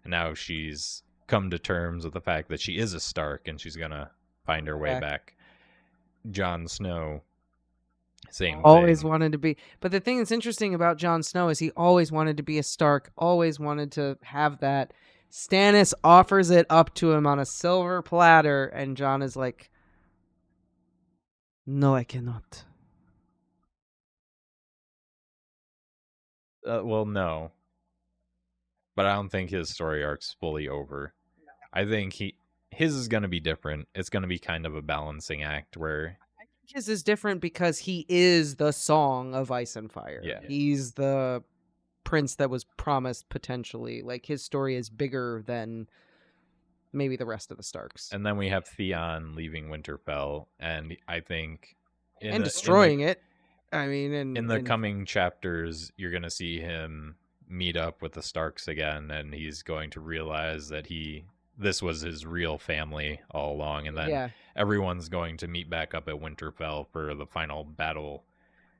And now she's come to terms with the fact that she is a Stark and she's going to find her way back. Jon Snow, same Always thing. wanted to be. But the thing that's interesting about Jon Snow is he always wanted to be a Stark, always wanted to have that. Stannis offers it up to him on a silver platter, and Jon is like, no, I cannot. Well, no. But I don't think his story arc's fully over. I think his is going to be different. It's going to be kind of a balancing act where His is different because he is the Song of Ice and Fire. Yeah. He's the prince that was promised potentially. Like, his story is bigger than maybe the rest of the Starks. And then we have Theon leaving Winterfell, and I think and destroying it. I mean, in the coming chapters, you're going to see him meet up with the Starks again, and he's going to realize that this was his real family all along, and then everyone's going to meet back up at Winterfell for the final battle,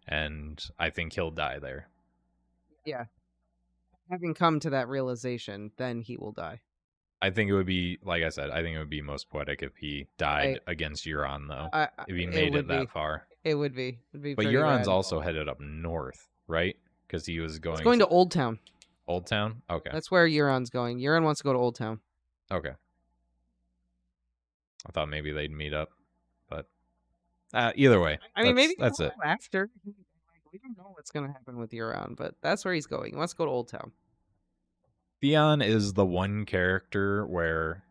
and I think he'll die there. Yeah. Having come to that realization, then he will die. I think it would be, like I said, I think it would be most poetic if he died against Euron, though. If he made it that far. It would be. It'd be but pretty Euron's rad. also headed up north, right? Because he was going. He's going to Old Town. Old Town? Okay. That's where Euron's going. Euron wants to go to Old Town. Okay. I thought maybe they'd meet up, but either way. I mean, maybe that's it. After. We don't know what's going to happen with Euron, but that's where he's going. He wants to go to Old Town. Theon is the one character where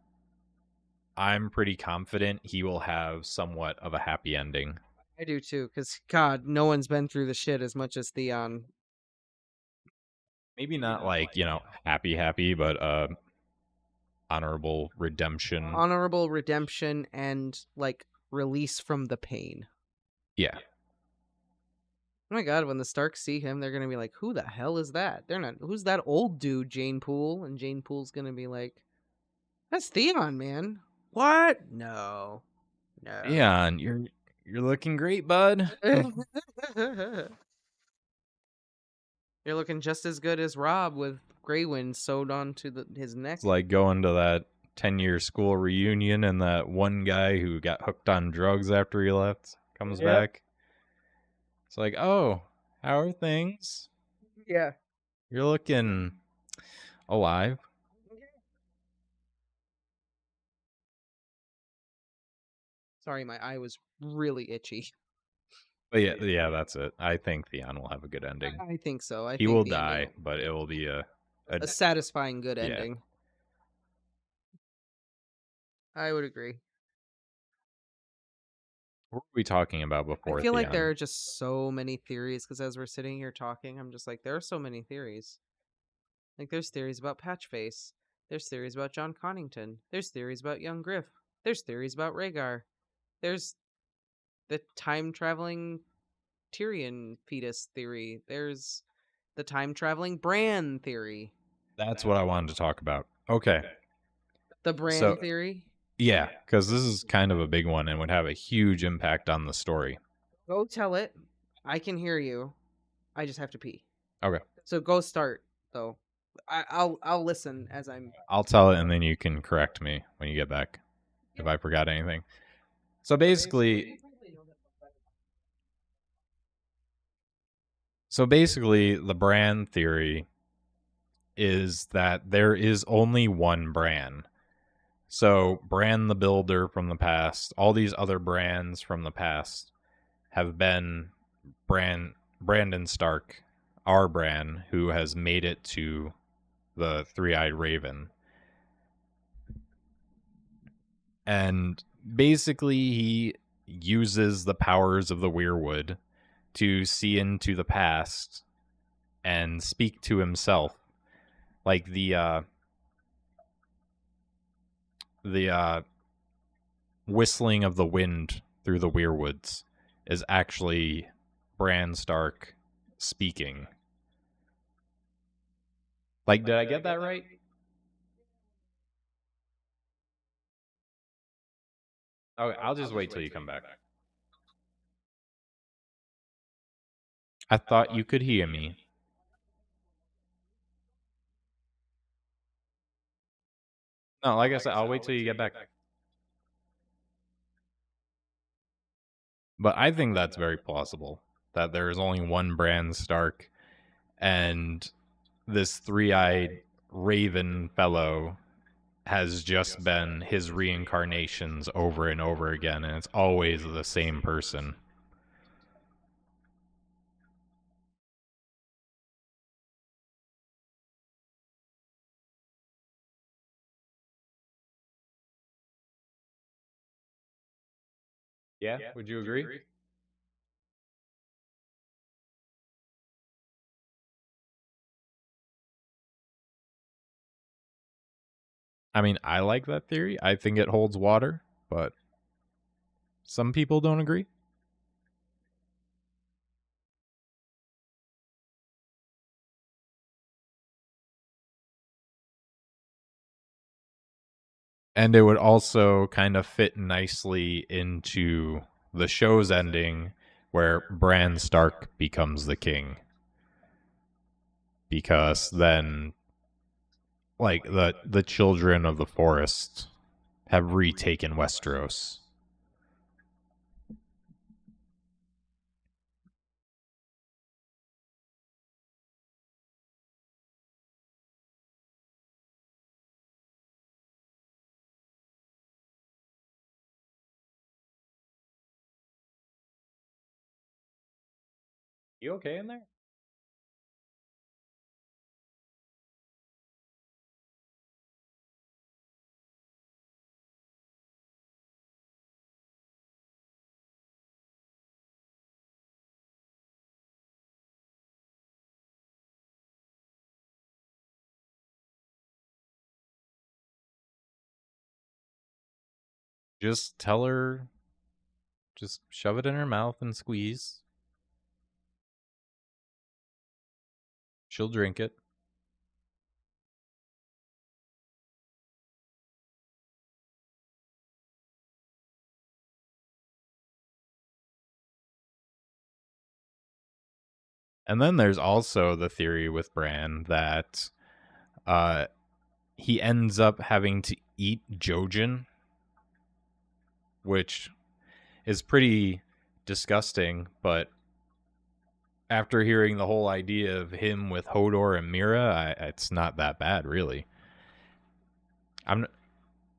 I'm pretty confident he will have somewhat of a happy ending. I do too, because God, no one's been through the shit as much as Theon. Maybe not like, happy, but honorable redemption. Honorable redemption and like release from the pain. Yeah. Oh my God, when the Starks see him, they're gonna be like, "Who the hell is that?" They're not. Who's that old dude, Jane Poole? And Jane Poole's gonna be like, "That's Theon, man." What? No. Theon, you're looking great, bud. You're looking just as good as Rob with Greywind sewed onto his neck. It's like going to that 10-year school reunion and that one guy who got hooked on drugs after he left comes back. It's like, oh, how are things? Yeah. You're looking alive. Sorry, my eye was really itchy. But yeah, that's it. I think Theon will have a good ending. I think so. He will die, but it will be a satisfying good ending. I would agree. What were we talking about before? I feel like there are just so many theories because as we're sitting here talking, I'm just like, there are so many theories. Like, there's theories about Patchface. There's theories about John Connington. There's theories about Young Griff. There's theories about Rhaegar. There's the time-traveling Tyrion fetus theory. There's the time-traveling Bran theory. That's what I wanted to talk about. Okay. The Bran theory? Yeah, because this is kind of a big one and would have a huge impact on the story. Go tell it. I can hear you. I just have to pee. Okay. So go start, though. I'll listen as I'm... I'll tell it, and then you can correct me when you get back if I forgot anything. So basically, the Bran theory is that there is only one Bran. So Bran the Builder from the past, all these other Brans from the past have been Brandon Stark, our Bran, who has made it to the Three-Eyed Raven. And basically he uses the powers of the Weirwood to see into the past and speak to himself. Like the whistling of the wind through the Weirwoods is actually Bran Stark speaking. Like, did I get that right? Okay, I'll just wait till you come back. I thought you could hear me. No, like I said, I'll wait till you get back. But I think that's very plausible that there is only one Bran Stark, and this three-eyed raven fellow has just been his reincarnations over and over again, and it's always the same person. Yeah, would you agree? I mean, I like that theory. I think it holds water, but some people don't agree. And it would also kind of fit nicely into the show's ending where Bran Stark becomes the king. Because then like the children of the forest have retaken Westeros. You okay in there? Just tell her, just shove it in her mouth and squeeze. She'll drink it. And then there's also the theory with Bran that uh, he ends up having to eat Jojen, which is pretty disgusting. But after hearing the whole idea of him with Hodor and Mira, it's not that bad, really. I'm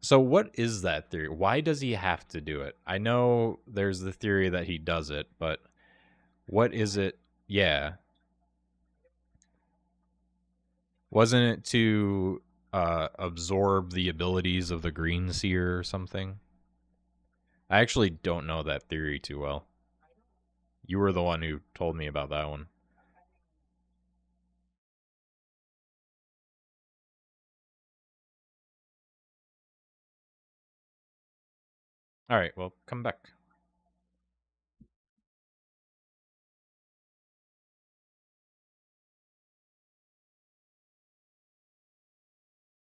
So what is that theory? Why does he have to do it? I know there's the theory that he does it, but what is it? Yeah. Wasn't it to absorb the abilities of the Green Seer or something? I actually don't know that theory too well. You were the one who told me about that one. All right, well, come back.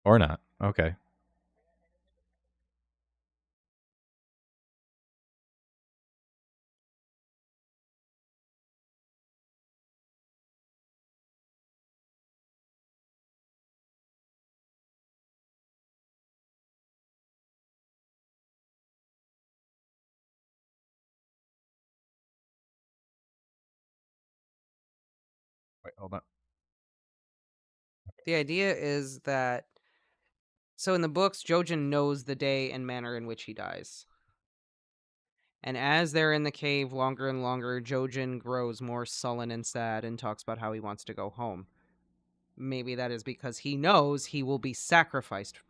Or not. Okay. Wait, hold on. The idea is that so in the books, Jojen knows the day and manner in which he dies. And as they're in the cave longer and longer, Jojen grows more sullen and sad and talks about how he wants to go home. Maybe that is because he knows he will be sacrificed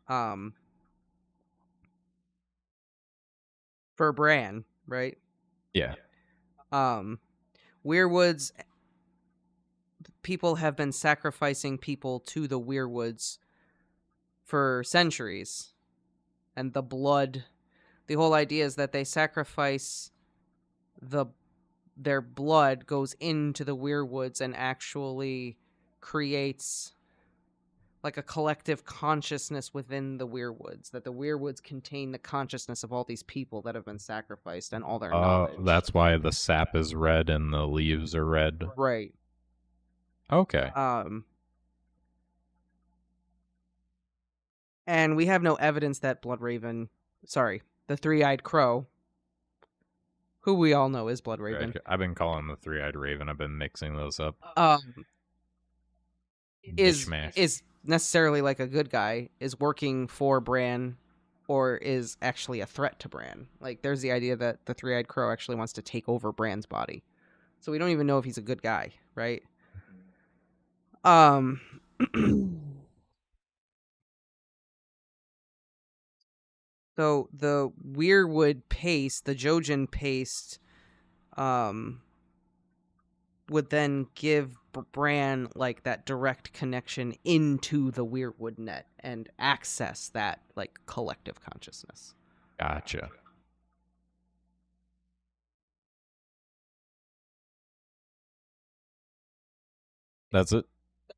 um for Bran, right? Yeah. Um Weirwoods people have been sacrificing people to the Weirwoods for centuries. And the whole idea is that they sacrifice the their blood goes into the weirwoods and actually creates like a collective consciousness within the weirwoods, that the weirwoods contain the consciousness of all these people that have been sacrificed and all their knowledge. That's why the sap is red and the leaves are red. Right. Okay. And we have no evidence that the three-eyed crow, who we all know is Bloodraven. I've been calling the three-eyed raven. I've been mixing those up. Is necessarily like a good guy, is working for Bran, or is actually a threat to Bran. Like, there's the idea that the three-eyed crow actually wants to take over Bran's body. So we don't even know if he's a good guy, right? So the weirwood paste, the Jojen paste, would then give Bran like that direct connection into the weirwood net and access that like collective consciousness. Gotcha. That's it?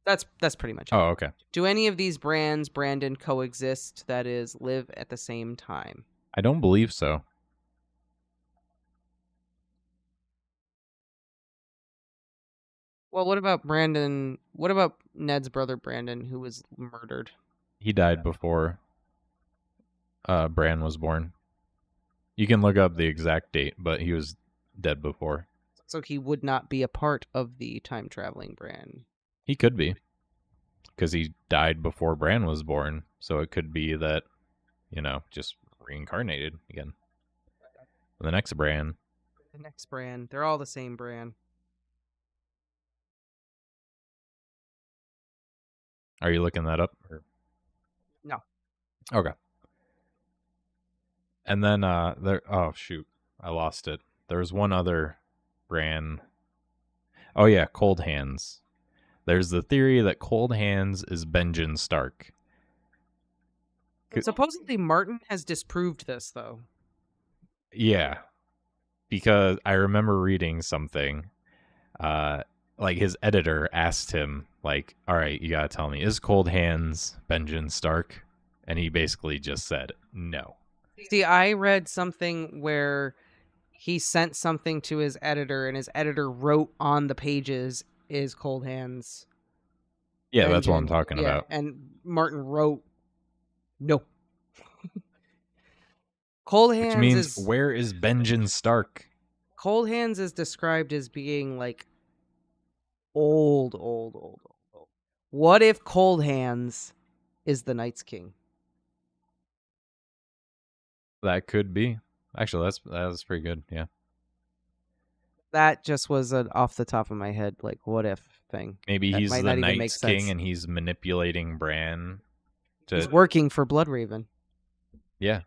That's pretty much it. Oh, okay. Do any of these Brandon, coexist, that is, live at the same time? I don't believe so. Well, what about Brandon? What about Ned's brother Brandon, who was murdered? He died before Bran was born. You can look up the exact date, but he was dead before. So he would not be a part of the time-traveling Bran. He could be, because he died before Bran was born. So it could be that, just reincarnated again. The next Bran. The next Bran. They're all the same Bran. Are you looking that up? No. Okay. And then oh shoot, I lost it. There's one other Bran. Oh yeah, Cold Hands. There's the theory that Cold Hands is Benjen Stark. Supposedly Martin has disproved this, though. Yeah, because I remember reading something. Like his editor asked him, like, "All right, you gotta tell me, is Cold Hands Benjen Stark?" And he basically just said no. See, I read something where he sent something to his editor, and his editor wrote on the pages, "Is Cold Hands?" Yeah, that's what I'm talking about. And Martin wrote, "No." Cold Hands, which means, where is Benjen Stark? Cold Hands is described as being like old. What if Cold Hands is the Night's King? That could be. Actually, that's pretty good. Yeah. That just was an off the top of my head, like, what if thing. Maybe that he's might the not even make Night's sense. King and he's manipulating Bran. He's working for Bloodraven. Yeah.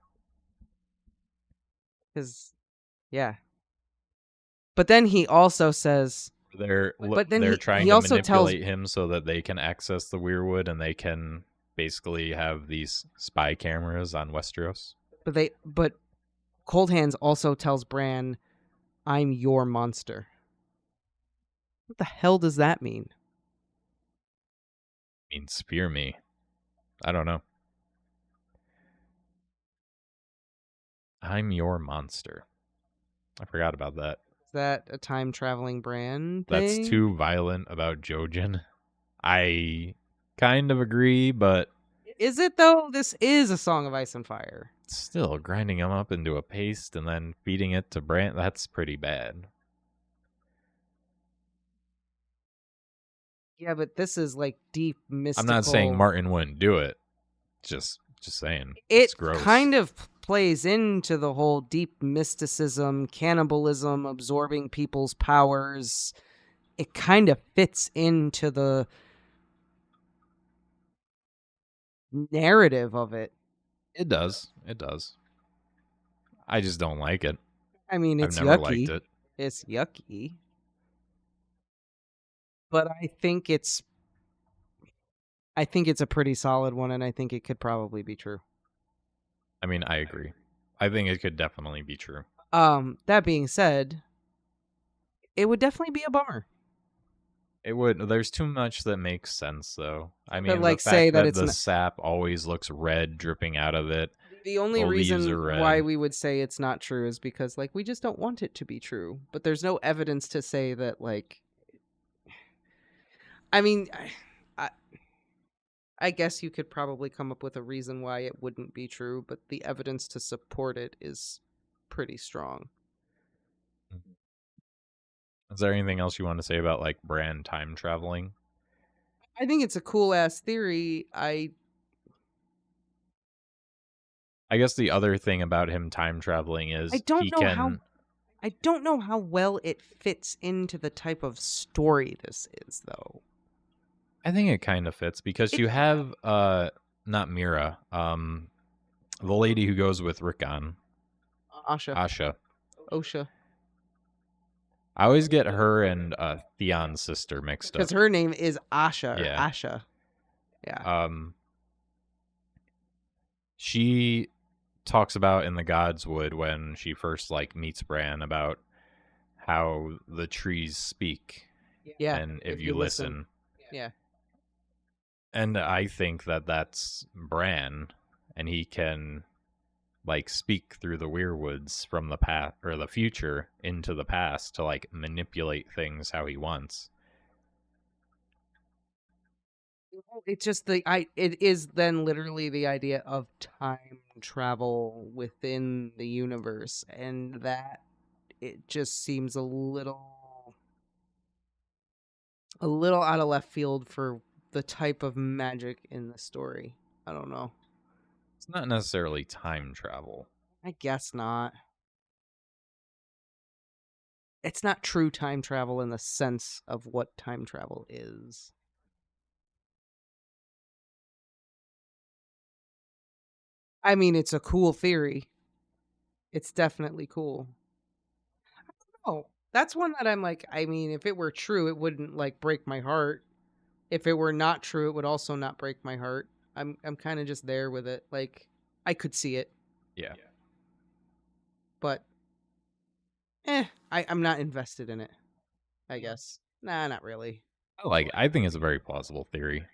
Yeah. But then he also says they're trying to manipulate him so that they can access the Weirwood and they can basically have these spy cameras on Westeros. But Cold Hands also tells Bran, "I'm your monster." What the hell does that mean? It means spear me. I don't know. I'm your monster. I forgot about that. Is that a time-traveling Bran thing? That's too violent about Jojen. I kind of agree, but... Is it, though? This is a Song of Ice and Fire. Still, grinding him up into a paste and then feeding it to Bran, that's pretty bad. Yeah, but this is like deep mystical... I'm not saying Martin wouldn't do it. Just saying. It's gross. Kind of plays into the whole deep mysticism, cannibalism, absorbing people's powers. It kind of fits into the narrative of it. It does. I just don't like it. I mean, it's I've never yucky. liked it. It's yucky. But I think it's a pretty solid one, and I think it could probably be true. I mean, I agree. I think it could definitely be true. That being said, It would definitely be a bummer. It would. There's too much that makes sense, though. I To, mean, the like, say fact that that it's the not. sap always looks red dripping out of it. The only The leaves reason are why red. we would say it's not true is because, like, we just don't want it to be true. But there's no evidence to say that, like. I mean, I, I guess you could probably come up with a reason why it wouldn't be true, but the evidence to support it is pretty strong. Is there anything else you want to say about like Bran time traveling? I think it's a cool ass theory. I guess the other thing about him time traveling I is don't he know how can. I don't know how well it fits into the type of story this is, though. I think it kind of fits because you have not Mira, the lady who goes with Rickon, Asha. Osha. I always get her and Theon's sister mixed up. Because her name is Asha. Yeah. Asha. Yeah. She talks about in the Godswood when she first like meets Bran about how the trees speak. Yeah. And if you listen. Yeah. And I think that that's Bran, and he can like speak through the weirwoods from the past or the future into the past to like manipulate things how he wants. It's just it is then literally the idea of time travel within the universe, and that it just seems a little out of left field for the type of magic in the story. I don't know. It's not necessarily time travel. I guess not. It's not true time travel in the sense of what time travel is. I mean, it's a cool theory. It's definitely cool. I don't know. That's one that I'm like, I mean, if it were true, it wouldn't like break my heart. If it were not true, it would also not break my heart. I'm kind of just there with it. Like, I could see it. Yeah. But I'm not invested in it, I guess. Nah, not really. I think it's a very plausible theory.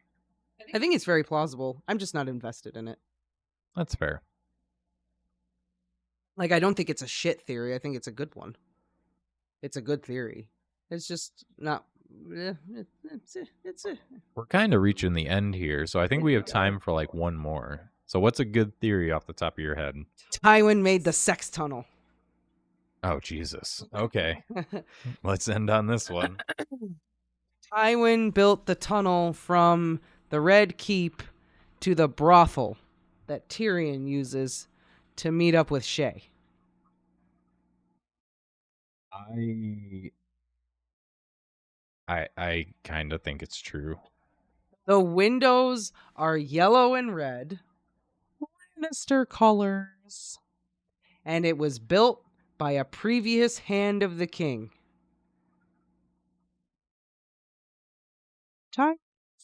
I think it's very plausible. I'm just not invested in it. That's fair. Like, I don't think it's a shit theory. I think it's a good one. It's a good theory. It's just not. We're kind of reaching the end here, so I think we have time for like one more. So what's a good theory off the top of your head? Tywin made the sex tunnel. Oh, Jesus. Okay. Let's end on this one. Tywin built the tunnel from the Red Keep to the brothel that Tyrion uses to meet up with Shay. I kind of think it's true. The windows are yellow and red, Lannister colors, and it was built by a previous hand of the king. Tywin's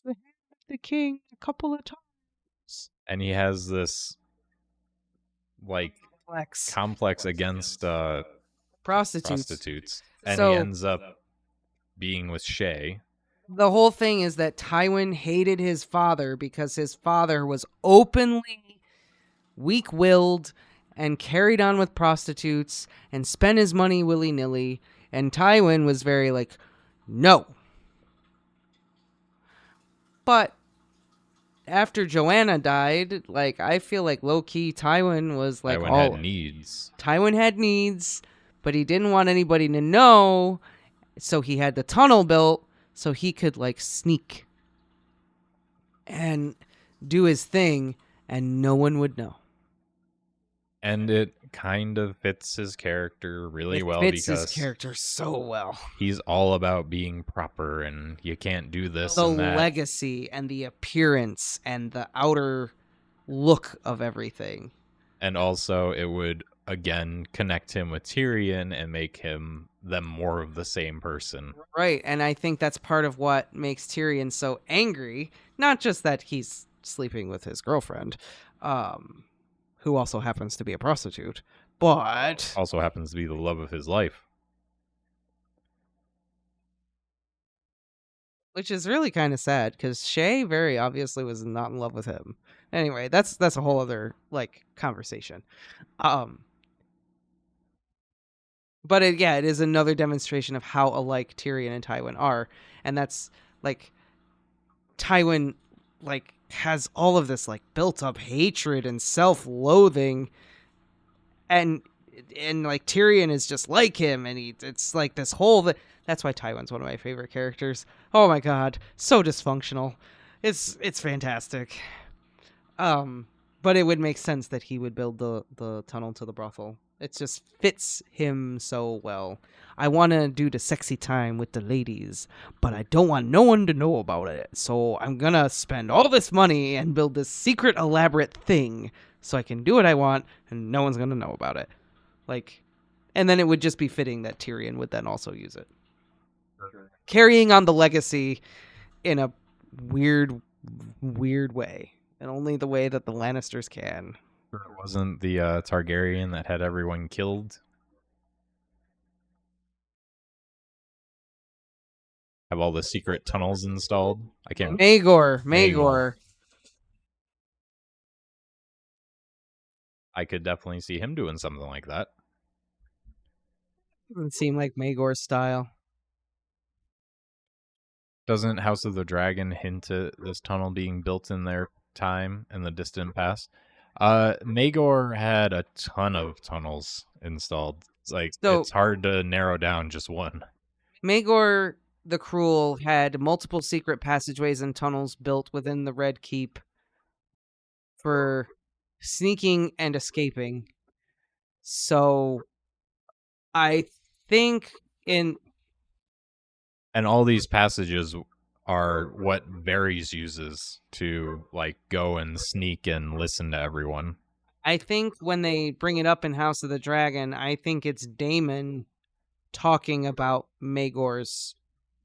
the hand of the king a couple of times. And he has this like complex against prostitutes. And So- he ends up being with Shay. The whole thing is that Tywin hated his father because his father was openly weak-willed and carried on with prostitutes and spent his money willy-nilly. And Tywin was very like, no. But after Joanna died, like, I feel like low-key Tywin was like Tywin had needs. Tywin had needs, but he didn't want anybody to know, so he had the tunnel built so he could like sneak and do his thing and no one would know. And it kind of fits his character really well Fits because his character so well. he's all about being proper and you can't do this The and that. legacy and the appearance and the outer look of everything. And also it would again connect him with Tyrion and make them more of the same person. Right, and I think that's part of what makes Tyrion so angry. Not just that he's sleeping with his girlfriend, who also happens to be a prostitute, but Also happens to be the love of his life. which is really kind of sad because Shay very obviously was not in love with him. Anyway, that's a whole other like conversation. Um, but it is another demonstration of how alike Tyrion and Tywin are, and that's like Tywin like has all of this like built up hatred and self-loathing, and like Tyrion is just like him, and it's like this whole that's why Tywin's one of my favorite characters. Oh my god, so dysfunctional. It's fantastic. But it would make sense that he would build the tunnel to the brothel. It just fits him so well. I want to do the sexy time with the ladies, but I don't want no one to know about it. So I'm going to spend all this money and build this secret elaborate thing so I can do what I want and no one's going to know about it. Like, and then it would just be fitting that Tyrion would then also use it. Carrying on the legacy in a weird way. And only the way that the Lannisters can. It wasn't the Targaryen that had everyone killed? Have all the secret tunnels installed? I can't. Maegor. I could definitely see him doing something like that. Doesn't seem like Maegor's style. Doesn't House of the Dragon hint at this tunnel being built in their time in the distant past? Maegor had a ton of tunnels installed. It's like it's hard to narrow down just one. Maegor the Cruel had multiple secret passageways and tunnels built within the Red Keep for sneaking and escaping. So I think and all these passages are what Varys uses to like go and sneak and listen to everyone. I think when they bring it up in House of the Dragon, I think it's Daemon talking about Maegor's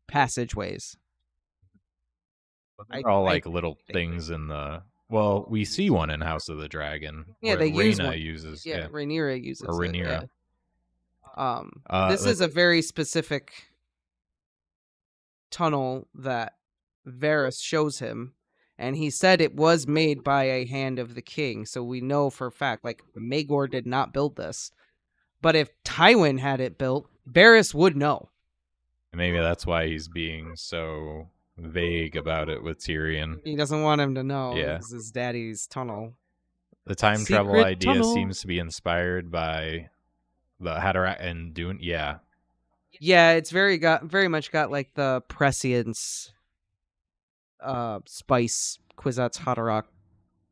passageways. But they're all like little things in the. Well, we see one in House of the Dragon. Yeah, they use one. Uses. Yeah, Rhaenyra uses. Or Rhaenyra. It, yeah. This is a very specific tunnel that Varys shows him, and he said it was made by a hand of the king. So we know for a fact, like Maegor did not build this. But if Tywin had it built, Varys would know. Maybe that's why he's being so vague about it with Tyrion. He doesn't want him to know. Yeah. It's his daddy's tunnel. The time travel idea seems to be inspired by the Hatterack and Dune. Yeah. Yeah, it's very much got like the prescience spice Kwisatz Haderach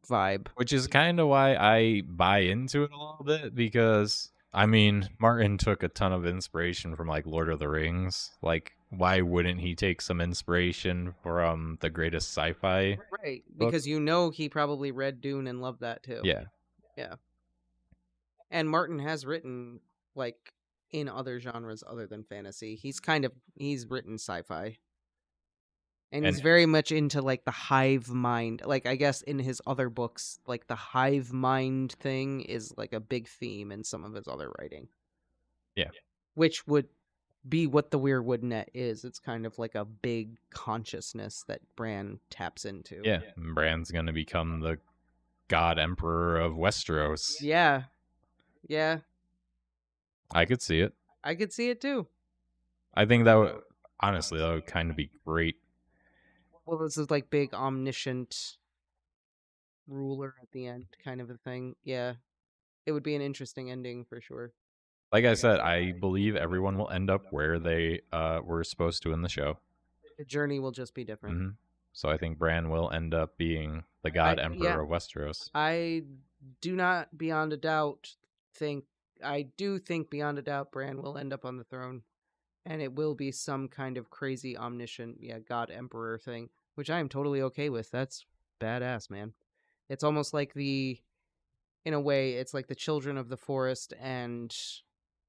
vibe. Which is kind of why I buy into it a little bit, because I mean, Martin took a ton of inspiration from like Lord of the Rings. Like, why wouldn't he take some inspiration from the greatest sci-fi? Right, book? Because you know he probably read Dune and loved that too. Yeah. Yeah. And Martin has written like in other genres other than fantasy. He's written sci-fi. And he's very much into like the hive mind. Like I guess in his other books, like the hive mind thing is like a big theme in some of his other writing. Yeah. Which would be what the Weirwood Net is. It's kind of like a big consciousness that Bran taps into. Yeah. Bran's going to become the God Emperor of Westeros. Yeah. Yeah. I could see it. I could see it too. I think that would, honestly, that would kind of be great. Well, this is like big omniscient ruler at the end kind of a thing. Yeah. It would be an interesting ending for sure. Like I said, I believe everyone will end up where they were supposed to in the show. The journey will just be different. Mm-hmm. So I think Bran will end up being the God Emperor of Westeros. I do not beyond a doubt think beyond a doubt Bran will end up on the throne. And it will be some kind of crazy omniscient, God Emperor thing, which I am totally okay with. That's badass, man. It's almost like in a way, it's like the Children of the Forest and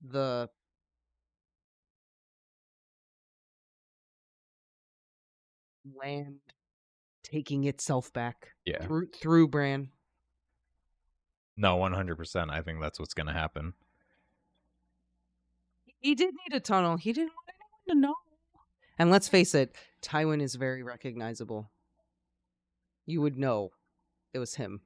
the land taking itself back. Yeah. Through Bran. No, 100%. I think that's what's going to happen. He did need a tunnel. He didn't want anyone to know. And let's face it, Tywin is very recognizable. You would know it was him.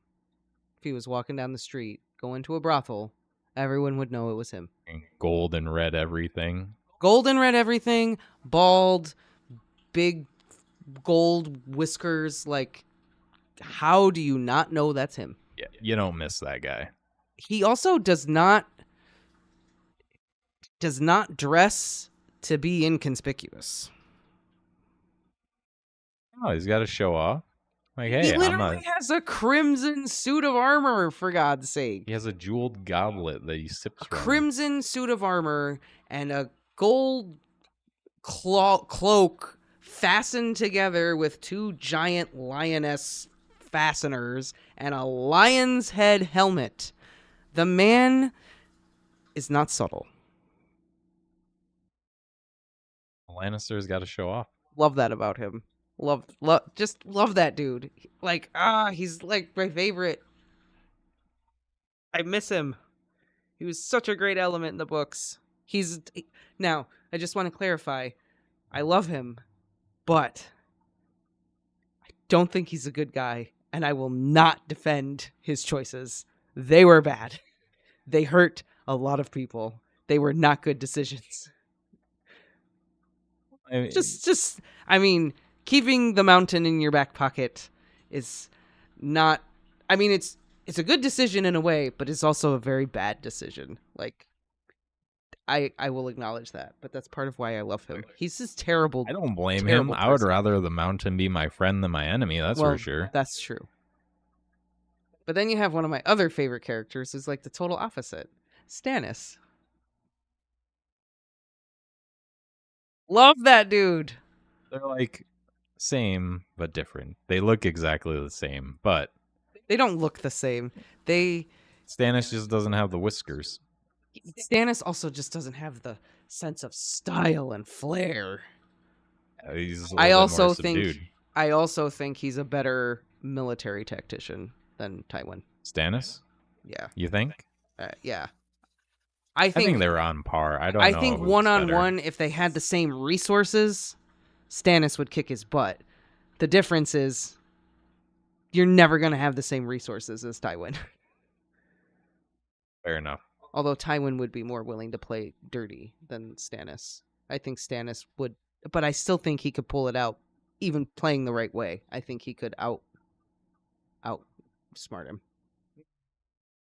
If he was walking down the street, going to a brothel, everyone would know it was him. Gold and red everything. Gold and red everything, bald, big gold whiskers. Like, how do you not know that's him? Yeah, you don't miss that guy. He also does not dress to be inconspicuous. Oh, he's got to show off. Like, hey, He literally has a crimson suit of armor, for God's sake. He has a jeweled goblet that he sips from. Crimson suit of armor and a gold cloak fastened together with two giant lioness fasteners and a lion's head helmet. The man is not subtle. Lannister's got to show off. Love that about him. Just love that dude. Like, he's like my favorite. I miss him. He was such a great element in the books. Now, I just want to clarify. I love him, but I don't think he's a good guy, and I will not defend his choices. They were bad. They hurt a lot of people. They were not good decisions. I mean, keeping the mountain in your back pocket is not. I mean, it's a good decision in a way, but it's also a very bad decision. Like, I will acknowledge that, but that's part of why I love him. He's just terrible. I don't blame him. I would rather the mountain be my friend than my enemy. That's for sure. That's true. But then you have one of my other favorite characters who's like the total opposite, Stannis. Love that dude. They're like same but different. They look exactly the same, but they don't look the same. Stannis just doesn't have the whiskers. Stannis also just doesn't have the sense of style and flair. He's I also think he's a better military tactician than Tywin. Stannis? Yeah. You think? Yeah. I think they were on par. I think one-on-one, if they had the same resources, Stannis would kick his butt. The difference is you're never going to have the same resources as Tywin. Fair enough. Although Tywin would be more willing to play dirty than Stannis. I think Stannis would, but I still think he could pull it out, even playing the right way. I think he could outsmart him.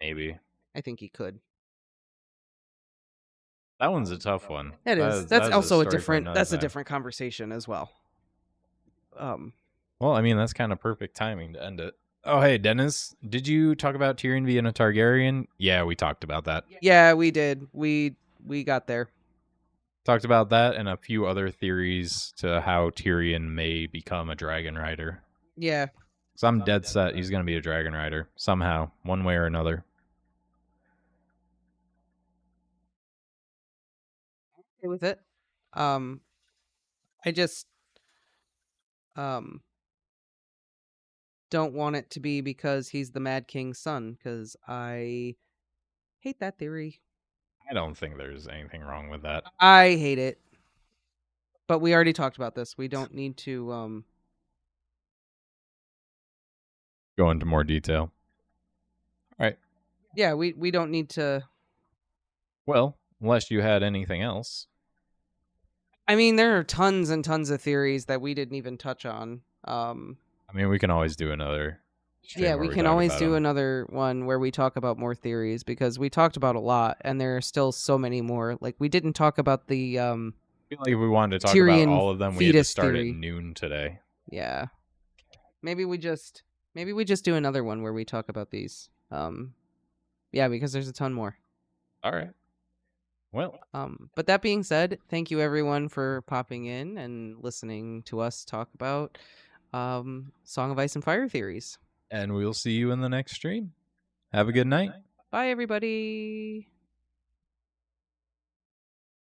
Maybe. I think he could. That one's a tough one. It is. That's also a different conversation as well. Well, I mean, that's kind of perfect timing to end it. Oh, hey, Dennis, did you talk about Tyrion being a Targaryen? Yeah, we talked about that. Yeah, we did. We got there. Talked about that and a few other theories to how Tyrion may become a dragon rider. Yeah. So I'm dead set he's going to be a dragon rider somehow, one way or another. Okay with it. I just don't want it to be because he's the Mad King's son, because I hate that theory. I don't think there's anything wrong with that. I hate it. But we already talked about this. We don't need to go into more detail. All right. Yeah, we don't need to. Well, unless you had anything else. I mean, there are tons and tons of theories that we didn't even touch on. I mean, we can always do another. Yeah, we can always do another one where we talk about more theories, because we talked about a lot and there are still so many more. Like, we didn't talk about the I feel like if we wanted to talk Tyrion about all of them, we had to start theory. at noon today. Yeah. Maybe we just do another one where we talk about these. Yeah, because there's a ton more. All right. Well, but that being said, thank you everyone for popping in and listening to us talk about Song of Ice and Fire theories. And we'll see you in the next stream. Have a good night. Bye, everybody.